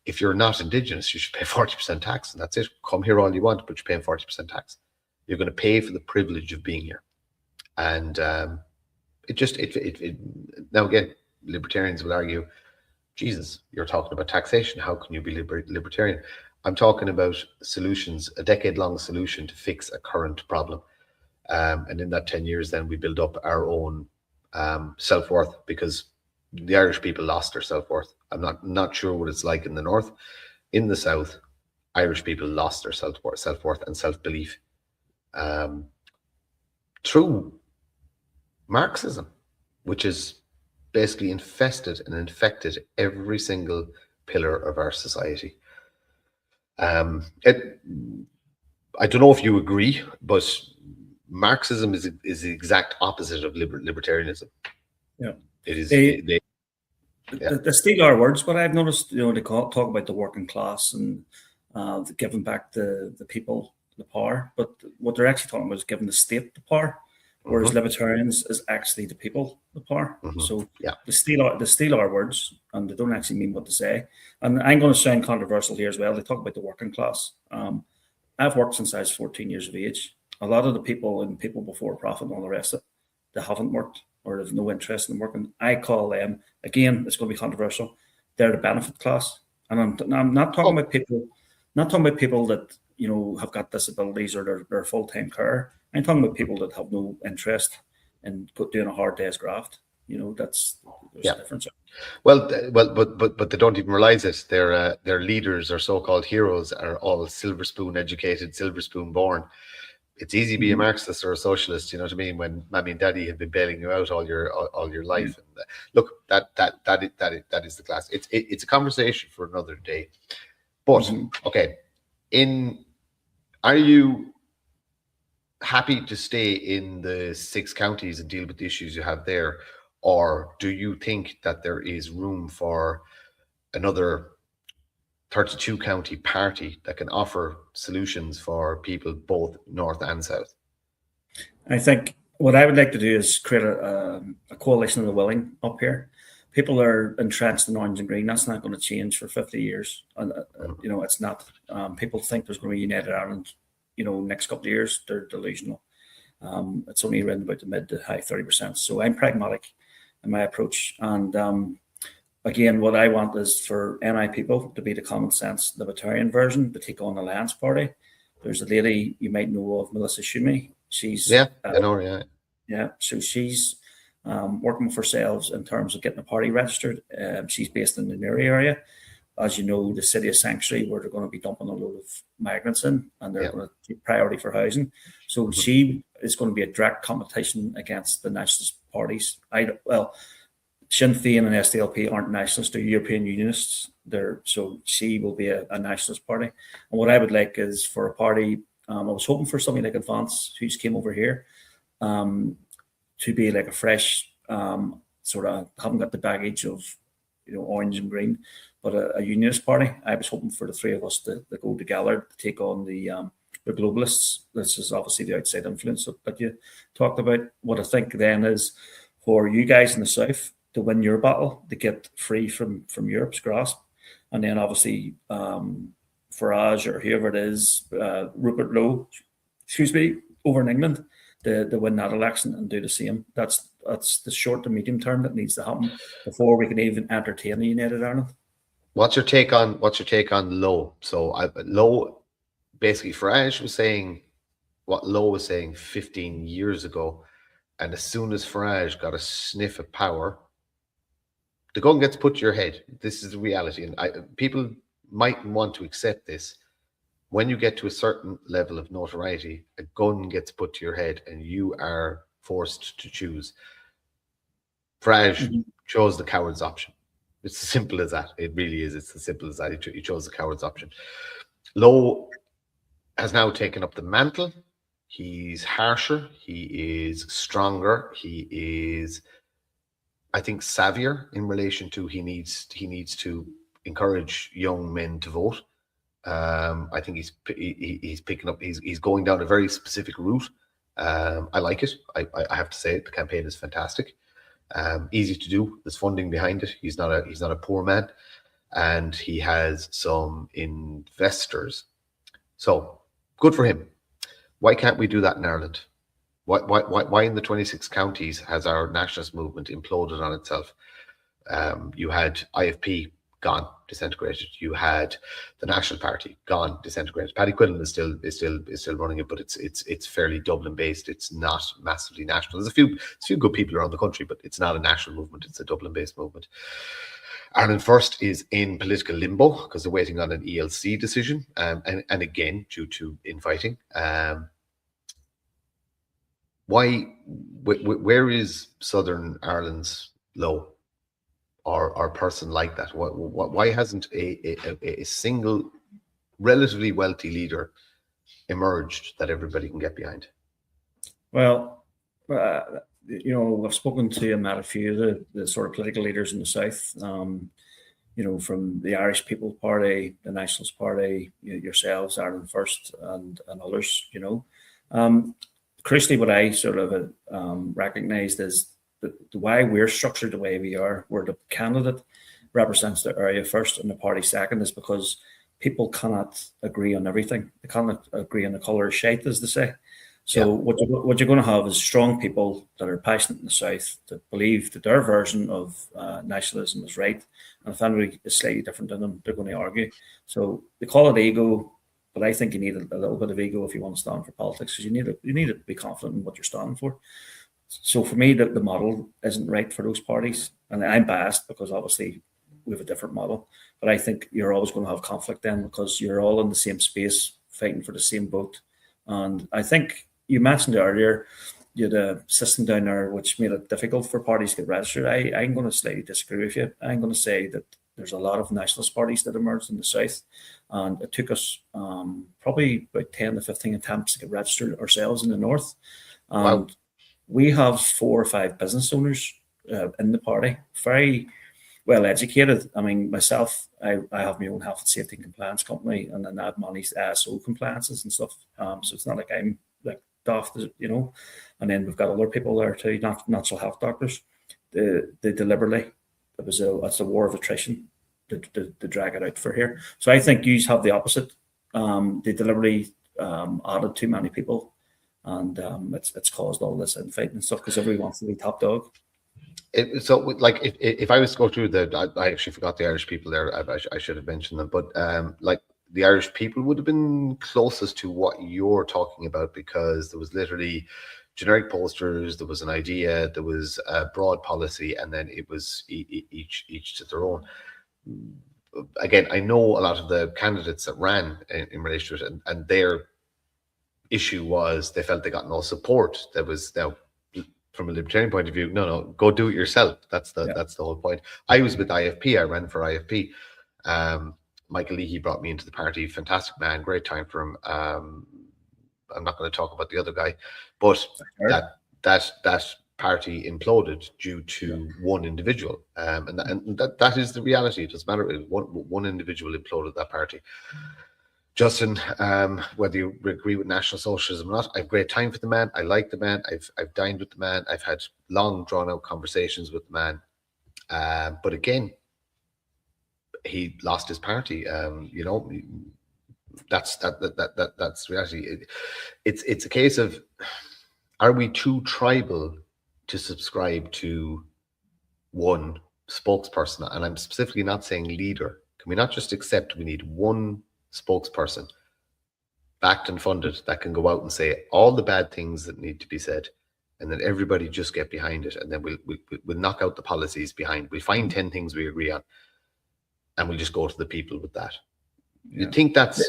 if you're not indigenous, you should pay 40% tax, and that's it. Come here all you want, but you're paying 40% tax. You're going to pay for the privilege of being here. And now again, libertarians will argue, Jesus, you're talking about taxation. How can you be libertarian? I'm talking about solutions, a decade-long solution to fix a current problem. And in that 10 years, then we build up our own self-worth, because the Irish people lost their self-worth. I'm not sure what it's like in the north. In the south, Irish people lost their self-worth and self-belief. Through Marxism, which has basically infested and infected every single pillar of our society. I don't know if you agree, but Marxism is the exact opposite of libertarianism. Yeah. It is. They steal our words, but I've noticed, they talk about the working class and giving back the people the power. But what they're actually talking about is giving the state the power, whereas libertarians is actually the people the power. So they steal our words, and they don't actually mean what they say. And I'm going to sound controversial here as well. They talk about the working class. I've worked since I was 14 years of age. A lot of the people and people before profit and all the rest of it, they haven't worked or have no interest in working. I call them, again, it's going to be controversial, they're the benefit class. And I'm not talking about people, that, have got disabilities or they're full-time care. I'm talking about people that have no interest in doing a hard day's graft. There's a difference. Well, but they don't even realize it. Their leaders or so-called heroes are all silver spoon educated, silver spoon born. It's easy to be a Marxist or a socialist, you know what I mean, when mommy and daddy have been bailing you out all your life. And look, that is the class. It's a conversation for another day. But okay, are you happy to stay in the 6 counties and deal with the issues you have there, or do you think that there is room for another 32 county party that can offer solutions for people both north and south? I think what I would like to do is create a coalition of the willing up here. People are entrenched in orange and green. That's not going to change for 50 years. And, it's not. People think there's going to be United Ireland, next couple of years. They're delusional. It's only around about the mid to high 30%. So I'm pragmatic in my approach. And again, what I want is for NI people to be the common sense libertarian version, to take on the Alliance Party. There's a lady you might know of, Melissa Shumey. She's I know her, yeah. So she's working for herself in terms of getting a party registered. She's based in the Newry area. As you know, the city of Sanctuary, where they're going to be dumping a load of migrants in, and they're going to take priority for housing. So she is going to be a direct competition against the nationalist parties. Sinn Féin and SDLP aren't nationalists, they're European Unionists. So she will be a nationalist party. And what I would like is for a party, I was hoping for something like Advance, who just came over here, to be like a fresh, sort of, haven't got the baggage of, orange and green, but a unionist party. I was hoping for the 3 of us to go together to take on the globalists. This is obviously the outside influence that you talked about. What I think then is for you guys in the South to win your battle, to get free from Europe's grasp. And then obviously Farage or whoever it is, Rupert Lowe, over in England, to win that election and do the same. That's the short to medium term that needs to happen before we can even entertain the United Ireland. What's your take on Lowe? So Lowe, basically Farage was saying what Lowe was saying 15 years ago, and as soon as Farage got a sniff of power, the gun gets put to your head. This is the reality, and people might want to accept this. When you get to a certain level of notoriety, a gun gets put to your head and you are forced to choose. Farage chose the coward's option. It's as simple as that. It really is. It's as simple as that. He chose the coward's option. Lowe has now taken up the mantle. He's harsher. He is stronger. He is, I think, savvier in relation to he needs to encourage young men to vote. I think he's picking up. He's going down a very specific route. I like it. I have to say it. The campaign is fantastic. Easy to do. There's funding behind it. He's not a poor man, and he has some investors. So good for him. Why can't we do that in Ireland? Why in the 26 counties has our nationalist movement imploded on itself? You had IFP gone, disintegrated. You had the National Party gone, disintegrated. Paddy Quinlan is still running it, but it's fairly Dublin based. It's not massively national. There's a few good people around the country, but it's not a national movement. It's a Dublin based movement. Ireland First is in political limbo because they're waiting on an ELC decision, and again due to infighting. Where is Southern Ireland's Lowe? Or person like that? Why hasn't a single relatively wealthy leader emerged that everybody can get behind? Well, I've spoken to and met a few of the sort of political leaders in the South, from the Irish People's Party, the Nationalist Party, yourselves, Ireland First, and others, Crucially, what I sort of recognised is that why we're structured the way we are, where the candidate represents the area first and the party second, is because people cannot agree on everything. They cannot agree on the colour of shite, as they say. So what you're going to have is strong people that are passionate in the South, that believe that their version of nationalism is right, and if anybody is slightly different than them, they're going to argue. So they call it ego, but I think you need a little bit of ego if you want to stand for politics, because you need to be confident in what you're standing for. So for me, the model isn't right for those parties, and I'm biased because obviously we have a different model. But I think you're always going to have conflict then, because you're all in the same space fighting for the same vote. And I think you mentioned earlier you had a system down there which made it difficult for parties to get registered. I'm going to slightly disagree with you. I'm going to say that there's a lot of nationalist parties that emerged in the South, and it took us probably about 10 to 15 attempts to get registered ourselves in the North. And we have 4 or 5 business owners in the party, very well educated. I mean, myself, I have my own health and safety and compliance company, and then I've managed ISO compliances and stuff. So it's not like I'm like daft, And then we've got other people there too, natural health doctors. They deliberately, it's a war of attrition to drag it out for here. So I think you have the opposite. They deliberately added too many people, and it's caused all this infighting and stuff because everybody wants to be top dog. So, like, if I was to go through I actually forgot the Irish people there. I should have mentioned them, but like the Irish people would have been closest to what you're talking about, because there was literally generic posters, there was an idea, there was a broad policy, and then it was each to their own. Again, I know a lot of the candidates that ran in relation to it, and their issue was they felt they got no support. There was now, from a libertarian point of view, no, go do it yourself. That's the whole point. I was with IFP. I ran for IFP. Michael Leahy brought me into the party. Fantastic man, great time for him. I'm not going to talk about the other guy, but that party imploded due to one individual, and that is the reality. It doesn't matter. One individual imploded that party. Justin, whether you agree with National Socialism or not, I have great time for the man. I like the man. I've dined with the man. I've had long, drawn-out conversations with the man. But again, he lost his party. That's reality. It's a case of, are we too tribal to subscribe to one spokesperson? And I'm specifically not saying leader. Can we not just accept we need one spokesperson backed and funded that can go out and say all the bad things that need to be said, and then everybody just get behind it, and then we'll knock out the policies behind. We'll find 10 things we agree on, and we'll just go to the people with that. You think that's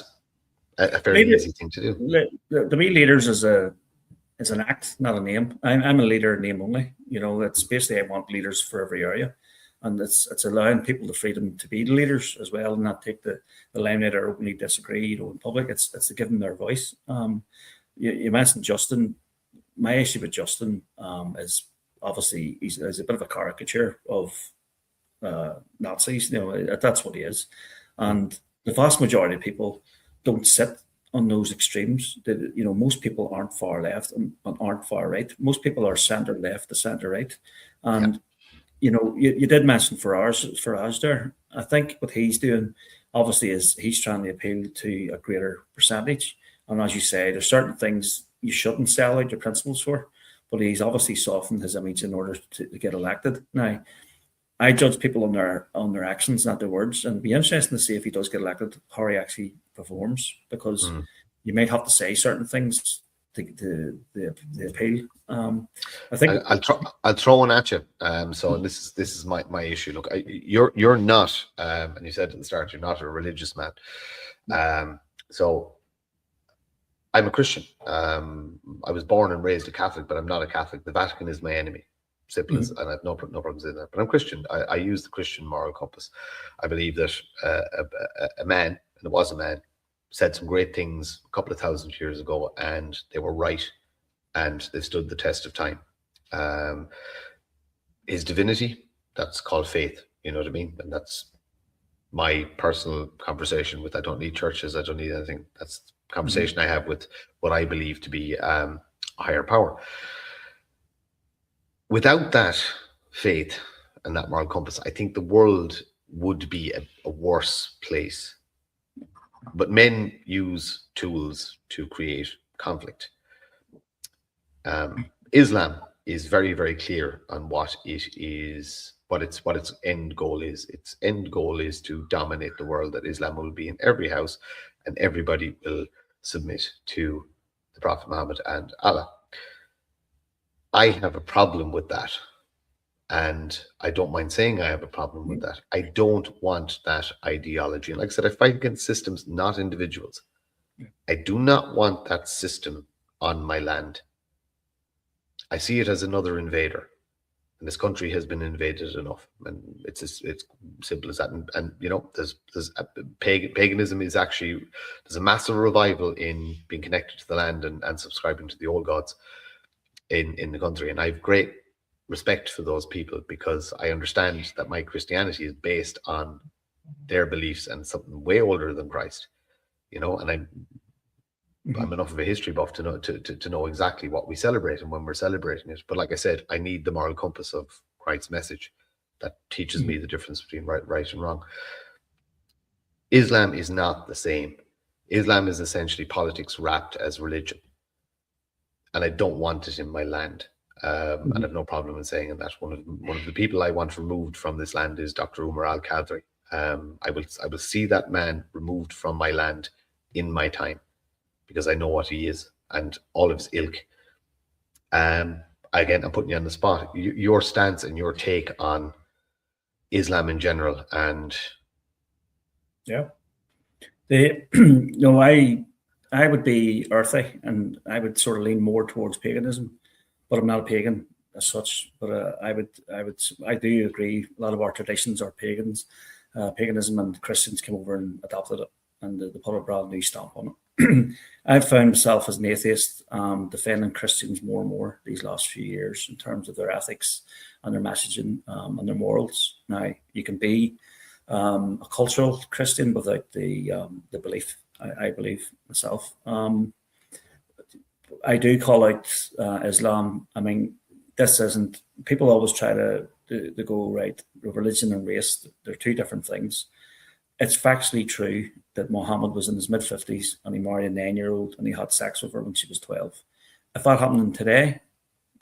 a fairly easy thing to do? To me, leaders is an act, not a name. I'm a leader in name only. It's basically, I want leaders for every area. And it's allowing people the freedom to be the leaders as well, and not take the limelight or openly disagree, in public. It's to give them their voice. You mentioned Justin. My issue with Justin is obviously he's a bit of a caricature of Nazis. That's what he is. And the vast majority of people don't sit on those extremes. Most people aren't far left and aren't far right. Most people are centre left to centre right. And you did mention Farage there. I think what he's doing, obviously, is he's trying to appeal to a greater percentage. And as you say, there's certain things you shouldn't sell out your principles for, but he's obviously softened his image in order to get elected. Now, I judge people on their actions, not their words, and it'd be interesting to see if he does get elected, how he actually performs, because you might have to say certain things to appeal. I think I'll throw one at you. So this is my issue. Look, you're not, and you said at the start you're not a religious man. So I'm a Christian. I was born and raised a Catholic, but I'm not a Catholic. The Vatican is my enemy. Simple as, and I have no problems in that. But I'm Christian. I use the Christian moral compass. I believe that a man, and it was a man, said some great things a couple of thousand years ago, and they were right, and they stood the test of time. His divinity, that's called faith, you know what I mean? And that's my personal conversation with, I don't need churches, I don't need anything. That's the conversation I have with what I believe to be a higher power. Without that faith and that moral compass, I think the world would be a worse place. But men use tools to create conflict. Islam is very, very clear on what it is, what its end goal is. Its end goal is to dominate the world, that Islam will be in every house and everybody will submit to the Prophet Muhammad and Allah. I have a problem with that. And I don't mind saying I have a problem with that. I don't want that ideology. And like I said, I fight against systems, not individuals. I do not want that system on my land. I see it as another invader. And this country has been invaded enough. And it's simple as that. And you know, there's paganism is actually, there's a massive revival in being connected to the land and subscribing to the old gods in the country. And I have great respect for those people, because I understand that my Christianity is based on their beliefs and something way older than Christ, you know. And I'm enough of a history buff to know exactly what we celebrate and when we're celebrating it. But like I said, I need the moral compass of Christ's message that teaches me the difference between right and wrong. Islam is not the same. Islam is essentially politics wrapped as religion, and I don't want it in my land. And I have no problem in saying that. One of the people I want removed from this land is Dr. Umar al-Qadri. I will see that man removed from my land in my time, because I know what he is and all of his ilk. Again, I'm putting you on the spot. Your stance and your take on Islam in general, and I would be earthy, and I would sort of lean more towards paganism. But I'm not a pagan as such. But I do agree. A lot of our traditions are paganism, and Christians came over and adopted it, and they put a brand new stamp on it. I've found myself as an atheist defending Christians more and more these last few years in terms of their ethics and their messaging and their morals. Now, you can be a cultural Christian without the belief. I believe myself. I do call out Islam. I mean, this isn't, people always try to go, right, religion and race, they're two different things. It's factually true that Muhammad was in his mid-50s and he married a 9-year-old and he had sex with her when she was 12. If that happened today,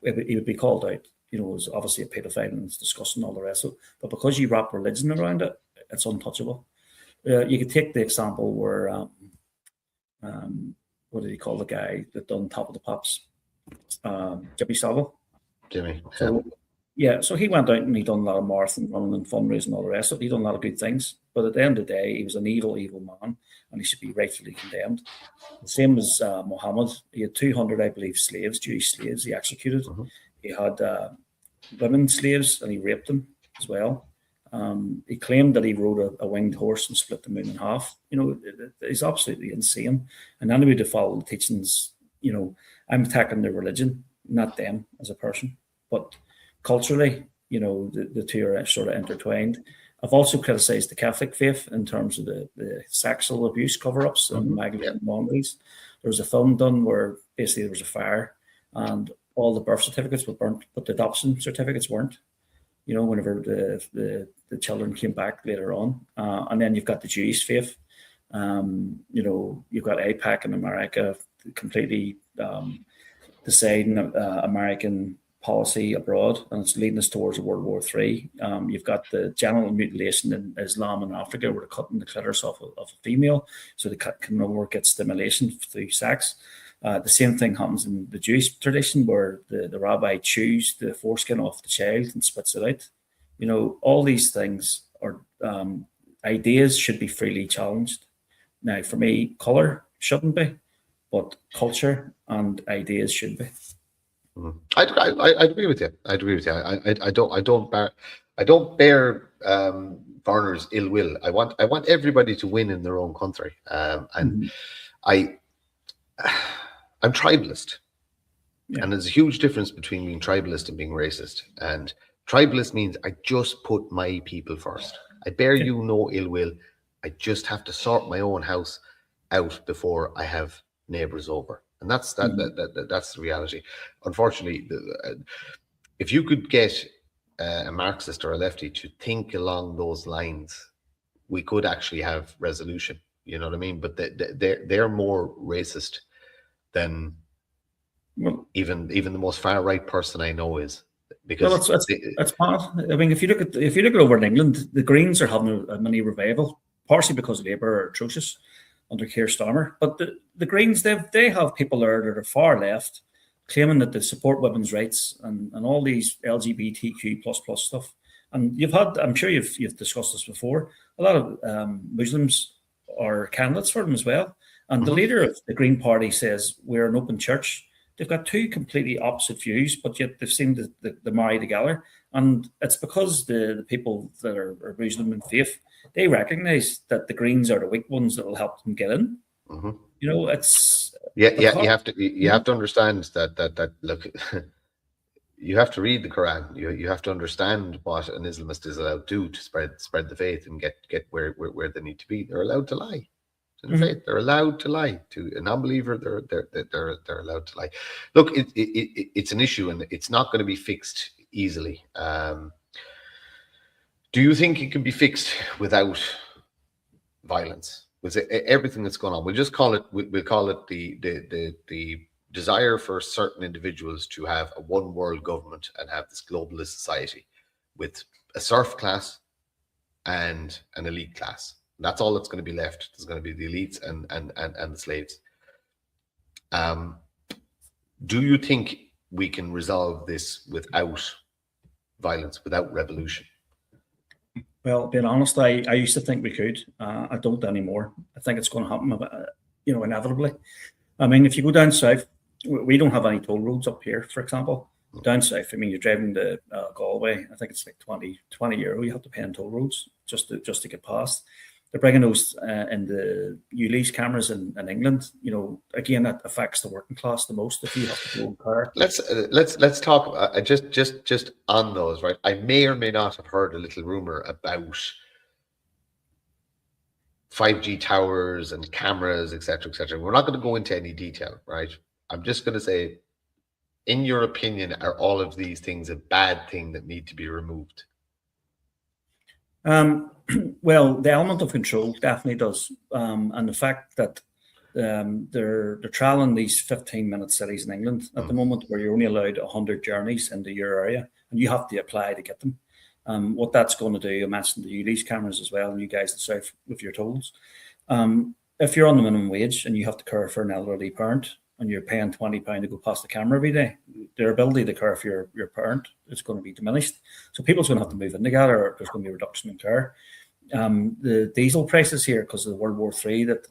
he would be called out. You know, it was obviously a pedophile and it's disgusting and all the rest of it. But because you wrap religion around it, it's untouchable. You could take the example where, what did he call the guy that done Top of the Pops? Jimmy Savile. Jimmy. So he went out and he done a lot of marathon running and fundraising and all the rest of it. He done a lot of good things. But at the end of the day, he was an evil, evil man, and he should be rightfully condemned. The same as Muhammad. He had 200, I believe, slaves, Jewish slaves he executed. He had women slaves, and he raped them as well. He claimed that he rode a winged horse and split the moon in half. You know, he's absolutely insane. And anybody to follow the teachings, you know, I'm attacking their religion, not them as a person. But culturally, you know, the two are sort of intertwined. I've also criticised the Catholic faith in terms of the sexual abuse cover-ups and Magdalene Mondays. There was a film done where basically there was a fire and all the birth certificates were burnt, but the adoption certificates weren't. You know, whenever the children came back later on. And then you've got the Jewish faith. You know, you've got AIPAC in America completely deciding American policy abroad, and it's leading us towards World War III. You've got the genital mutilation in Islam and Africa, where they're cutting the clitoris off of a female, so they can no more get stimulation through sex. The same thing happens in the Jewish tradition, where the rabbi chews the foreskin off the child and spits it out. You know, all these things are ideas should be freely challenged. Now, for me, colour shouldn't be, but culture and ideas should be. I agree with you. I don't bear foreigners' ill will. I want everybody to win in their own country. And I'm tribalist. Yeah. And there's a huge difference between being tribalist and being racist. And tribalist means I just put my people first. I bear you no ill will. I just have to sort my own house out before I have neighbors over. And that's that's the reality. Unfortunately, if you could get a Marxist or a lefty to think along those lines, we could actually have resolution. You know what I mean? But they're more racist than even the most far right person I know is. Because that's bad. I mean, if you look at over in England, the Greens are having a mini revival, partially because Labour are atrocious under Keir Starmer. But the Greens, they have people there that are far left, claiming that they support women's rights and all these LGBTQ plus stuff. And I'm sure you've discussed this before. A lot of Muslims are candidates for them as well. And the leader of the Green Party says we're an open church. They've got two completely opposite views, but yet they've seemed to marry together. And it's because the people that are Muslim in faith, they recognise that the Greens are the weak ones that will help them get in. You know, it's you have to understand that look, you have to read the Quran. You have to understand what an Islamist is allowed to do to spread the faith and get where they need to be. They're allowed to lie. In faith, they're allowed to lie. To a non-believer, they're allowed to lie. Look, it's an issue, and it's not going to be fixed easily. Do you think it can be fixed without violence? With everything that's going on, we'll just call it. We'll call it the desire for certain individuals to have a one world government and have this globalist society with a serf class and an elite class. That's all that's going to be left. There's going to be the elites and the slaves. Do you think we can resolve this without violence, without revolution? Well, being honest, I used to think we could. I don't anymore. I think it's going to happen, inevitably. I mean, if you go down south, we don't have any toll roads up here, for example. Down south, I mean, you're driving to Galway. I think it's like 20 euro you have to pay on toll roads just to get past. They're bringing those in the ULEZ cameras in England. You know, again, that affects the working class the most if you have to go in car. Let's talk just on those, right? I may or may not have heard a little rumor about 5G towers and cameras, etc., etc. We're not going to go into any detail, right? I'm just going to say, in your opinion, are all of these things a bad thing that need to be removed? Well, the element of control definitely does, and the fact that they're trialing these 15-minute cities in England at the moment, where you're only allowed 100 journeys into your area, and you have to apply to get them. What that's going to do, I mentioned the ULEZ cameras as well, and you guys in the south with your tolls. If you're on the minimum wage and you have to care for an elderly parent, and you're paying £20 to go past the camera every day, their ability to care for your parent is going to be diminished. So people's going to have to move in together, or there's going to be a reduction in care. The diesel prices here, because of the World War III that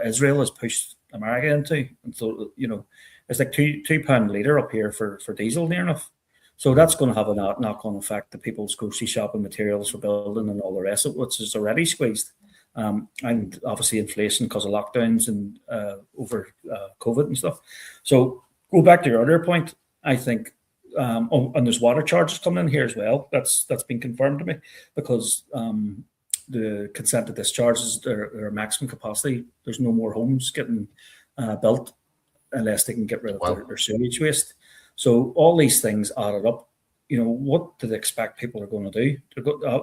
Israel has pushed America into, and so it's like £2 a litre up here for diesel, near enough. So that's going to have a knock-on effect to people's grocery shopping, materials for building, and all the rest of it, which is already squeezed. And obviously inflation because of lockdowns and over COVID and stuff. So go back to your earlier point, I think, and there's water charges coming in here as well. That's been confirmed to me, because the consent to discharges, their maximum capacity. There's no more homes getting built unless they can get rid of their sewage waste. So all these things added up. What do they expect people are going to do?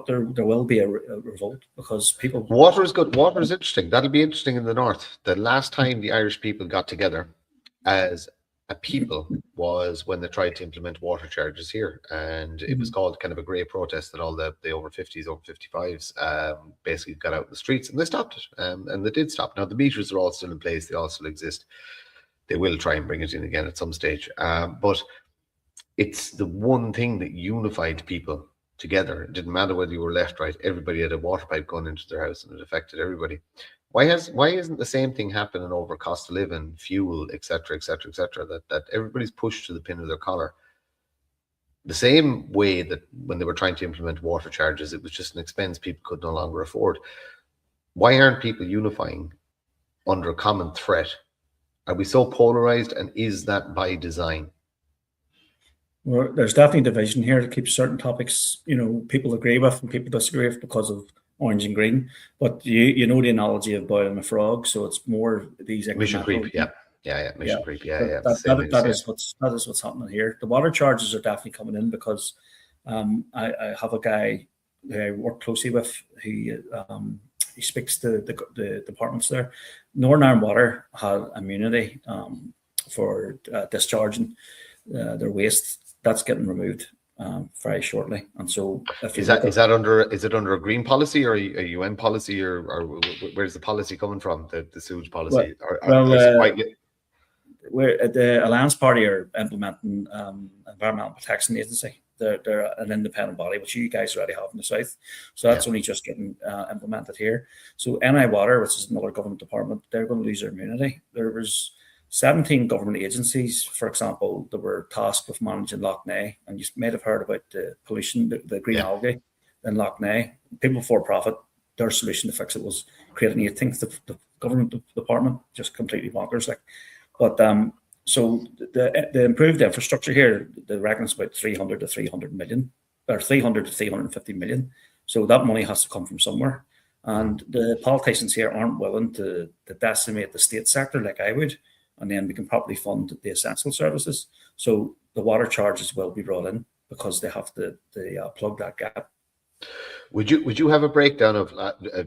There will be a revolt, because people... Water is good. Water is interesting. That'll be interesting in the north. The last time the Irish people got together as a people was when they tried to implement water charges here. And it was called kind of a great protest that all the over 50s, over 55s basically got out in the streets, and they stopped it. And they did stop. Now, the meters are all still in place. They all still exist. They will try and bring it in again at some stage. But it's the one thing that unified people together. It didn't matter whether you were left, right. Everybody had a water pipe going into their house, and it affected everybody. Why isn't the same thing happening over cost of living, fuel, etc., etc., etc.? That everybody's pushed to the pin of their collar. the same way that when they were trying to implement water charges, it was just an expense people could no longer afford. Why aren't people unifying under a common threat? Are we so polarized, and is that by design? Well, there's definitely division here that keeps certain topics, people agree with and people disagree with because of orange and green. But you know the analogy of boiling a frog, so it's more these mission creep, mission creep, that is what's happening here. The water charges are definitely coming in because I have a guy who I work closely with. He speaks to the departments there. Northern Ireland Water had immunity for discharging their waste. That's getting removed very shortly. And so, is it under a green policy or a UN policy, or where's the policy coming from? The sewage policy? Where the Alliance Party are implementing Environmental Protection Agency. They're an independent body, which you guys already have in the south. So that's only just getting implemented here. So NI Water, which is another government department, they're going to lose their immunity. There was 17 government agencies, for example, that were tasked with managing Lough Neagh, and you may have heard about the pollution, the green algae in Lough Neagh. People for profit, their solution to fix it was creating 18th the government department, just completely bonkers. But so the improved infrastructure here, they reckon it's about 300 to 300 million, or 300 to 350 million. So that money has to come from somewhere. And the politicians here aren't willing to decimate the state sector like I would, and then we can properly fund the essential services. So the water charges will be brought in because they have to plug that gap. Would you have a breakdown of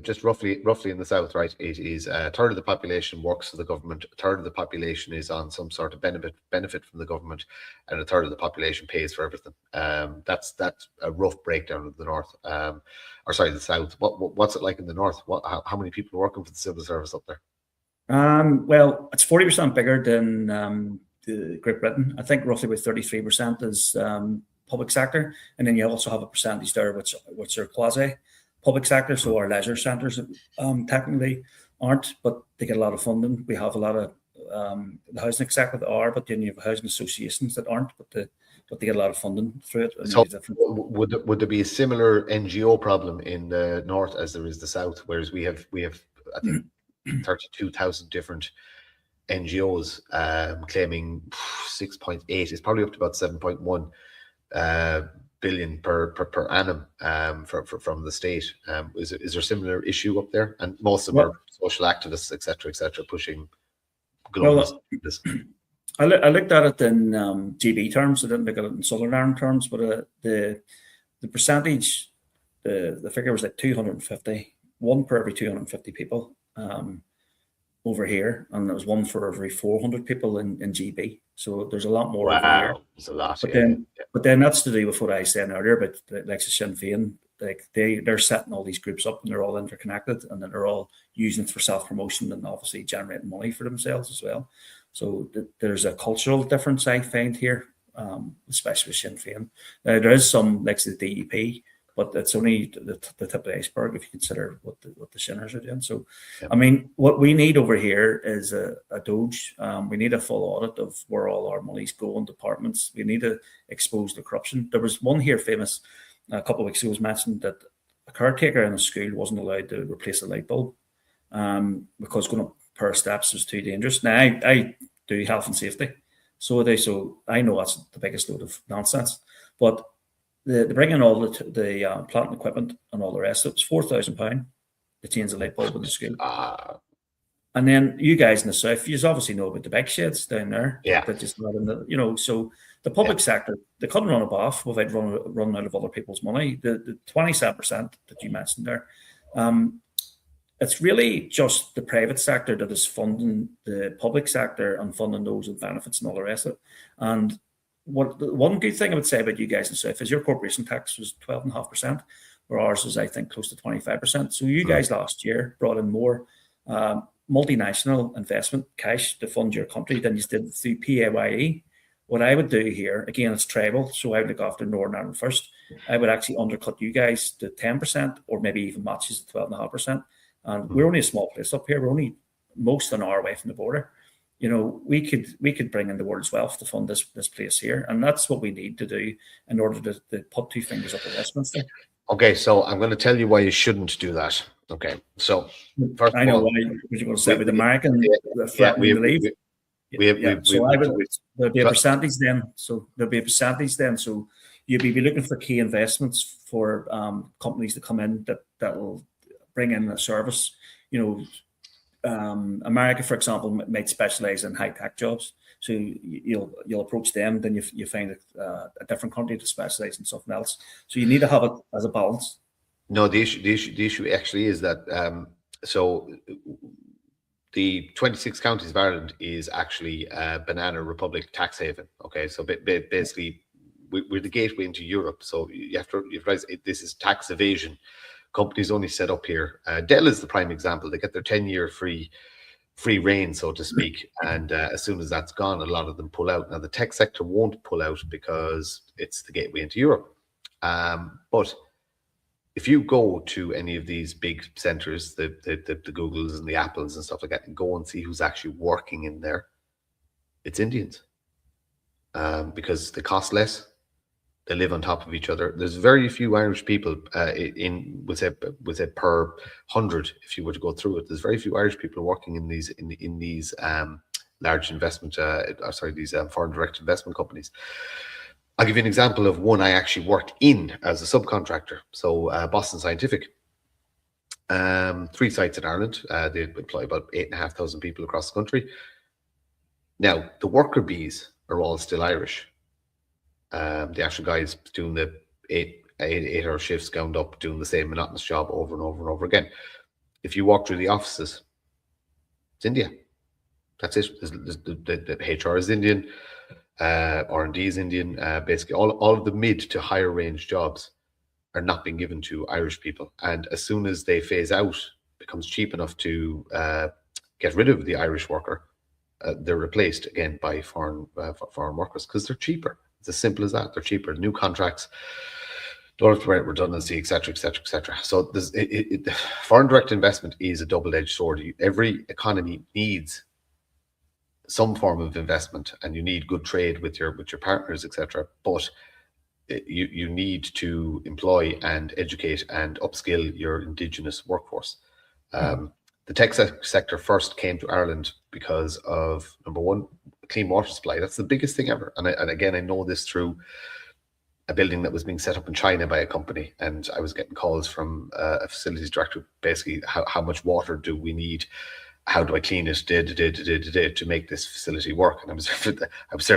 just roughly in the south, right? It is a third of the population works for the government, a third of the population is on some sort of benefit from the government, and a third of the population pays for everything. That's a rough breakdown of the north, the south. What's it like in the north? How many people are working for the civil service up there? Well, it's 40% bigger than Great Britain. I think roughly about 33% is public sector, and then you also have a percentage there which are quasi public sector. So our leisure centres technically aren't, but they get a lot of funding. We have a lot of the housing sector that are, but then you have housing associations that aren't, but they get a lot of funding through it. So would there be a similar NGO problem in the north as there is the south? Whereas we have I think 32,000 different NGOs claiming 6.8. It's probably up to about 7.1 billion per annum from the state. Is there a similar issue up there? And most of them are social activists, etc., pushing global. I looked at it in GB terms. I didn't look at it in Southern Ireland terms, but the percentage, the figure was like 250, one per every 250 people over here, and there was one for every 400 people in GB. So there's a lot more over here. There's a lot. But then that's to do with what I said earlier about the Sinn Féin. Like they're setting all these groups up, and they're all interconnected, and then they're all using it for self-promotion and obviously generating money for themselves as well. So there's a cultural difference I find here, especially with Sinn Féin. Now there is some like the DEP, but it's only the tip of the iceberg if you consider what the Shinners are doing. So, I mean, what we need over here is a Doge. We need a full audit of where all our money's going, departments. We need to expose the corruption. There was one here famous a couple of weeks ago was mentioned that a caretaker in a school wasn't allowed to replace a light bulb because going up a pair of steps was too dangerous. Now, I do health and safety, so I know that's the biggest load of nonsense, but they bring in all the plant and equipment and all the rest. It's £4,000 to change the light bulb in the school. And then you guys in the south, you obviously know about the bike sheds down there. Yeah. That just not in the, so the public sector, they couldn't run it off without running out of other people's money. The 27% that you mentioned there, it's really just the private sector that is funding the public sector and funding those with benefits and all the rest of it. And one good thing I would say about you guys in the south is your corporation tax was 12.5%, where ours is, I think, close to 25%. So you guys last year brought in more multinational investment cash to fund your country than you did through PAYE. What I would do here, again, it's tribal, so I would look after Northern Ireland first. I would actually undercut you guys to 10% or maybe even matches to 12.5%. And we're only a small place up here. We're only most an hour away from the border. you know, we could bring in the world's wealth to fund this place here, and that's what we need to do in order to put two fingers up at Westminster. Okay, so I'm going to tell you why you shouldn't do that. Okay, so first I know of all, why you're going to say with the American we threatening to leave. have There'll be a percentage then. So there'll be a percentage then. So you'll be looking for key investments for companies to come in that will bring in a service. You know, America, for example, might specialize in high tech jobs. So you'll approach them, then you find a different country to specialize in something else. So you need to have it as a balance. No, the issue actually is that so the 26 counties of Ireland is actually a banana republic tax haven. Okay, so basically we're the gateway into Europe. So you have to realize this is tax evasion. Companies only set up here. Dell is the prime example. They get their 10-year free reign, so to speak, and as soon as that's gone, a lot of them pull out. Now the tech sector won't pull out because it's the gateway into Europe. But if you go to any of these big centers, the Googles and the Apples and stuff like that, and go and see who's actually working in there, it's Indians, because they cost less. They live on top of each other. There's very few Irish people with a per 100. If you were to go through it, there's very few Irish people working in these large investment, these foreign direct investment companies. I'll give you an example of one I actually worked in as a subcontractor. So Boston Scientific, 3 sites in Ireland. They employ about 8,500 people across the country. Now the worker bees are all still Irish. The actual guys doing the eight-hour shifts, gowned up, doing the same monotonous job over and over and over again. If you walk through the offices, it's India. That's it. The HR is Indian, R&D is Indian. Basically, all of the mid to higher range jobs are not being given to Irish people. And as soon as they phase out, it becomes cheap enough to get rid of the Irish worker, they're replaced again by foreign workers because they're cheaper. It's as simple as that. They're cheaper. New contracts, don't have to write redundancy, etc., etc., etc. So foreign direct investment is a double-edged sword. Every economy needs some form of investment, and you need good trade with your partners, etc. But you need to employ and educate and upskill your indigenous workforce. The tech sector first came to Ireland because of, number one, clean water supply. That's the biggest thing ever. And again, I know this through a building that was being set up in China by a company, and I was getting calls from a facilities director, basically, how much water do we need? How do I clean it to make this facility work? And I was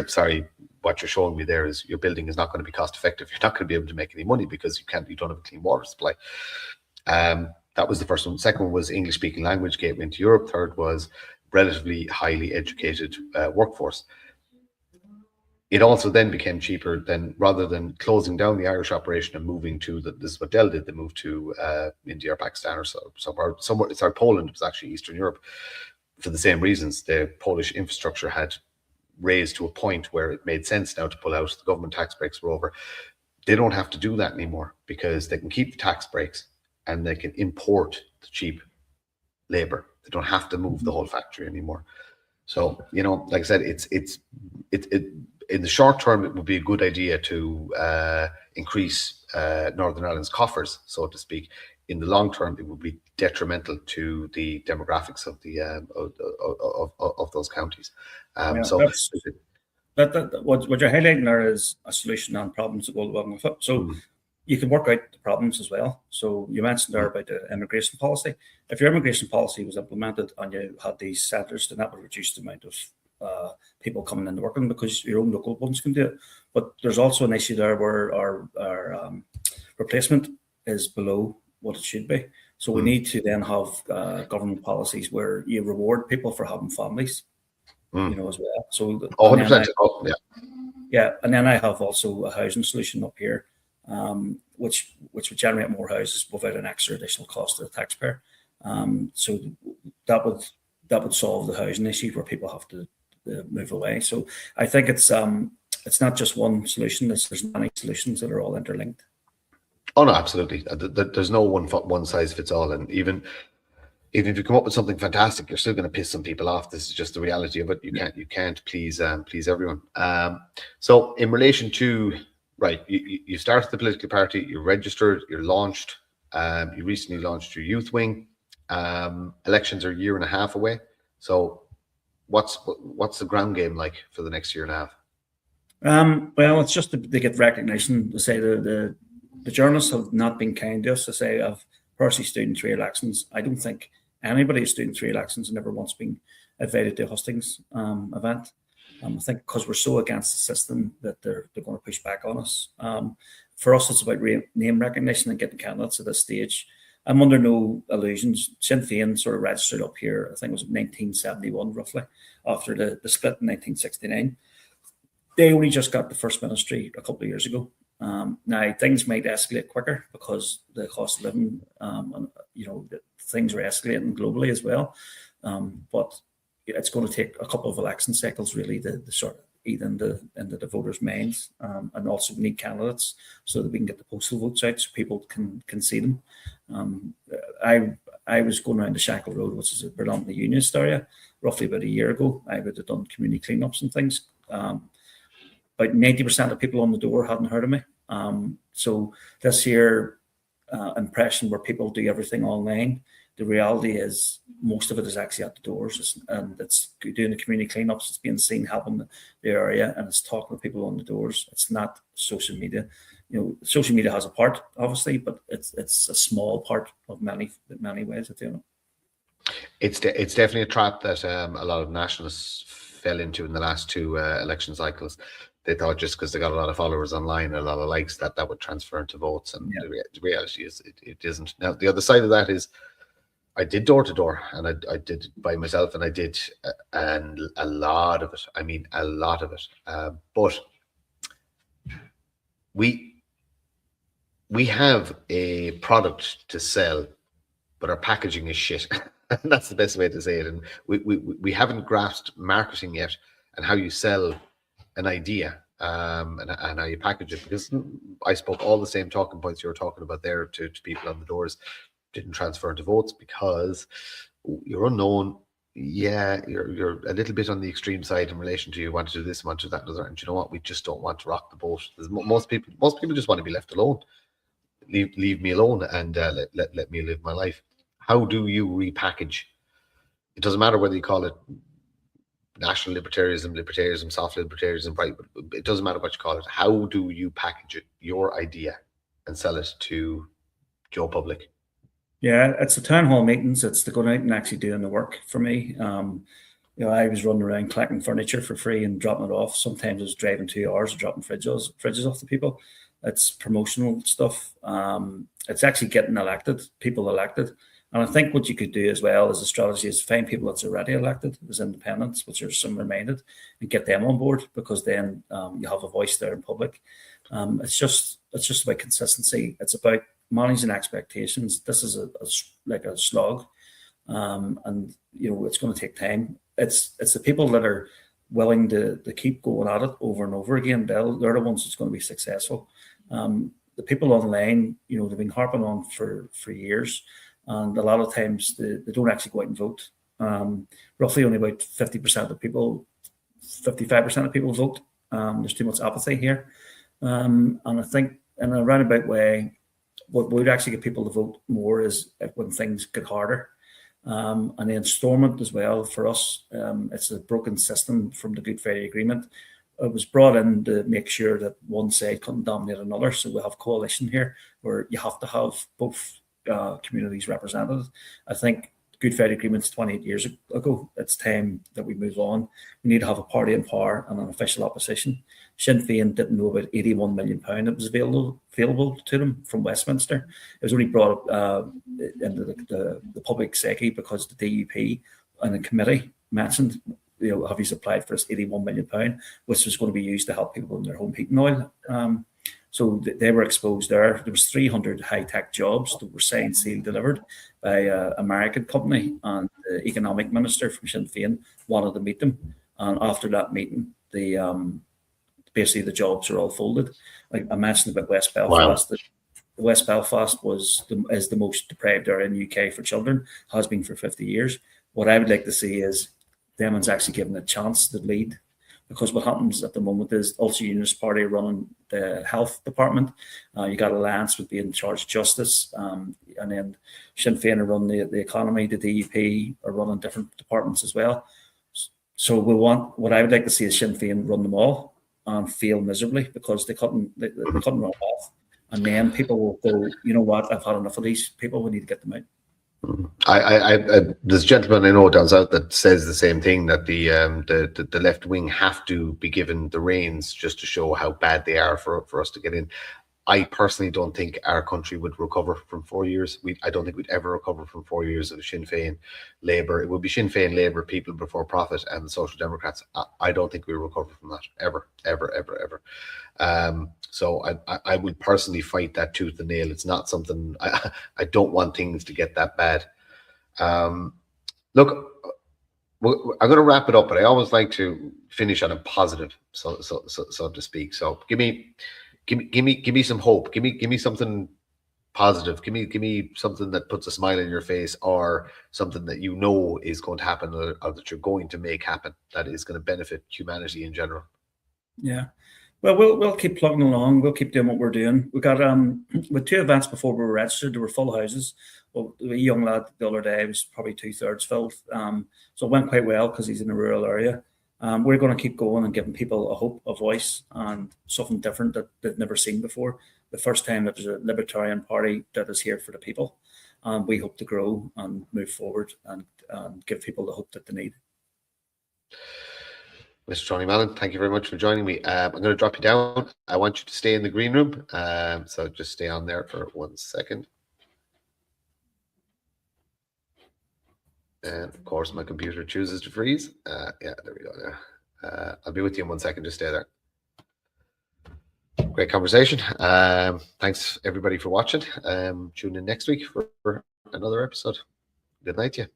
sorry, what you're showing me there is your building is not going to be cost effective. You're not going to be able to make any money because you don't have a clean water supply. That was the first one. Second one was English speaking language gateway into Europe. Third was relatively highly educated workforce. It also then became cheaper than, rather than closing down the Irish operation and moving to this is what Dell did. They moved to India or Pakistan or somewhere. Poland was actually Eastern Europe for the same reasons. The Polish infrastructure had raised to a point where it made sense now to pull out. The government tax breaks were over. They don't have to do that anymore because they can keep the tax breaks and they can import the cheap labor. They don't have to move the whole factory anymore. So, you know, like I said, it in the short term, it would be a good idea to increase Northern Ireland's coffers, so to speak. In the long term, it would be detrimental to the demographics of the of those counties. What you're highlighting there is a solution and problems that go along with it. So you can work out the problems as well. So you mentioned there about the immigration policy. If your immigration policy was implemented and you had these centres, then that would reduce the amount of people coming in working because your own local ones can do it. But there's also an issue there where our replacement is below what it should be. So we need to then have government policies where you reward people for having families, you know, as well. So 100%. And then I have also a housing solution up here, which would generate more houses without an extra additional cost to the taxpayer. So that would solve the housing issue where people have to move away. So I think it's not just one solution. There's many solutions that are all interlinked. Oh no, absolutely. There's no one size fits all, and even even if you come up with something fantastic, you're still going to piss some people off. This is just the reality of it. You can't please everyone. So in relation to, right, you started the political party, you registered, you're launched, you recently launched your youth wing. Elections are a year and a half away. So what's the ground game like for the next year and a half? Well, it's just to get recognition. To say the journalists have not been kind to us. To say I've personally stood in 3 elections. I don't think anybody who's stood in 3 elections and never once been invited to a hustings event. I think because we're so against the system that they're going to push back on us. For us, it's about name recognition and getting candidates at this stage. I'm under no illusions. Sinn Féin sort of registered up here, I think it was 1971, roughly, after the split in 1969. They only just got the first ministry a couple of years ago. Now, things might escalate quicker because the cost of living, and, things are escalating globally as well. But it's going to take a couple of election cycles, really, to sort of eat into the voters' minds. And also we need candidates so that we can get the postal votes out so people can see them. I was going around the Shackle Road, which is a predominantly unionist area, roughly about a year ago. I would have done community cleanups and things. About 90% of people on the door hadn't heard of me. So this year impression where people do everything online, the reality is most of it is actually at the doors, and it's doing the community cleanups. It's being seen helping the area, and it's talking to people on the doors. It's not social media. Social media has a part, obviously, but it's a small part of many ways of doing it. It's definitely a trap that a lot of nationalists fell into in the last 2 election cycles. They thought just because they got a lot of followers online, a lot of likes, that would transfer into votes, and the reality is it isn't. Now, the other side of that is, I did door to door, and I did it by myself, and I did and a lot of it. I mean, a lot of it. But we have a product to sell, but our packaging is shit. And that's the best way to say it. And we haven't grasped marketing yet and how you sell an idea and how you package it. Because I spoke all the same talking points you were talking about there to people on the doors. Didn't transfer into votes because you're unknown. Yeah, you're a little bit on the extreme side in relation to you want to do this, want to do that, and you know what? We just don't want to rock the boat. Most people just want to be left alone. Leave me alone and let me live my life. How do you repackage? It doesn't matter whether you call it national libertarianism, soft libertarianism, right? It doesn't matter what you call it. How do you package it, your idea, and sell it to Joe Public? Yeah, it's the town hall meetings. It's the going out and actually doing the work for me. I was running around collecting furniture for free and dropping it off. Sometimes I was driving 2 hours and dropping fridges off to people. It's promotional stuff. It's actually getting people elected. And I think what you could do as well as a strategy is find people that's already elected as independents, which are similar-minded, and get them on board, because then you have a voice there in public. It's just about consistency. It's about managing expectations. This is like a slog, and it's going to take time. It's the people that are willing to keep going at it over and over again. They're the ones that's going to be successful. The people online, they've been harping on for years, and a lot of times they don't actually go out and vote. Roughly only about 50% of people, 55% of people vote. There's too much apathy here, and I think in a roundabout way, what would actually get people to vote more is when things get harder. And then Stormont as well, for us, it's a broken system from the Good Friday Agreement. It was brought in to make sure that one side couldn't dominate another. So we have coalition here where you have to have both communities represented. I think Good Friday Agreement's 28 years ago. It's time that we move on. We need to have a party in power and an official opposition. Sinn Féin didn't know about £81 million that was available to them from Westminster. It was only brought up into the public psyche because the DUP and the committee mentioned, have you applied for this £81 million, which was going to be used to help people in their home heating oil. So they were exposed there. There was 300 high-tech jobs that were signed, sealed, delivered by an American company, and the economic minister from Sinn Féin wanted to meet them. And after that meeting, basically the jobs are all folded. Like I mentioned about West Belfast, West Belfast is the most deprived area in the UK for children, has been for 50 years. What I would like to see is them ones actually given a chance to lead, because what happens at the moment is Ulster Unionist Party running the health department. You got Alliance would be in charge of justice, and then Sinn Féin are running the economy. The DUP are running different departments as well. So what I would like to see is Sinn Féin run them all and fail miserably because they couldn't run off. And then people will go, you know what, I've had enough of these people, we need to get them out. There's a gentleman I know down south that says the same thing, that the left wing have to be given the reins just to show how bad they are for us to get in. I personally don't think our country would recover from 4 years. I don't think we'd ever recover from 4 years of Sinn Féin, Labour. It would be Sinn Féin, Labour, People Before Profit, and the Social Democrats. I don't think we recover from that ever. So I would personally fight that tooth and nail. It's not something I don't want things to get that bad. Look, I'm going to wrap it up, but I always like to finish on a positive, so to speak. So give me some hope. Give me something positive. Give me something that puts a smile on your face, or something that you know is going to happen, or that you're going to make happen, that is going to benefit humanity in general. Yeah. Well, we'll keep plugging along. We'll keep doing what we're doing. We got with 2 events before we were registered. There were full houses. Well, the young lad the other day was probably 2/3 filled. So it went quite well because he's in a rural area. We're going to keep going and giving people a hope, a voice, and something different that they've never seen before. The first time that there's a Libertarian Party that is here for the people. We hope to grow and move forward and give people the hope that they need. Mr. Tony Mallon, thank you very much for joining me. I'm going to drop you down. I want you to stay in the green room. So just stay on there for 1 second. And of course, my computer chooses to freeze. Yeah, there we go now. I'll be with you in 1 second. Just stay there. Great conversation. Thanks everybody for watching. Tune in next week for another episode. Good night to you.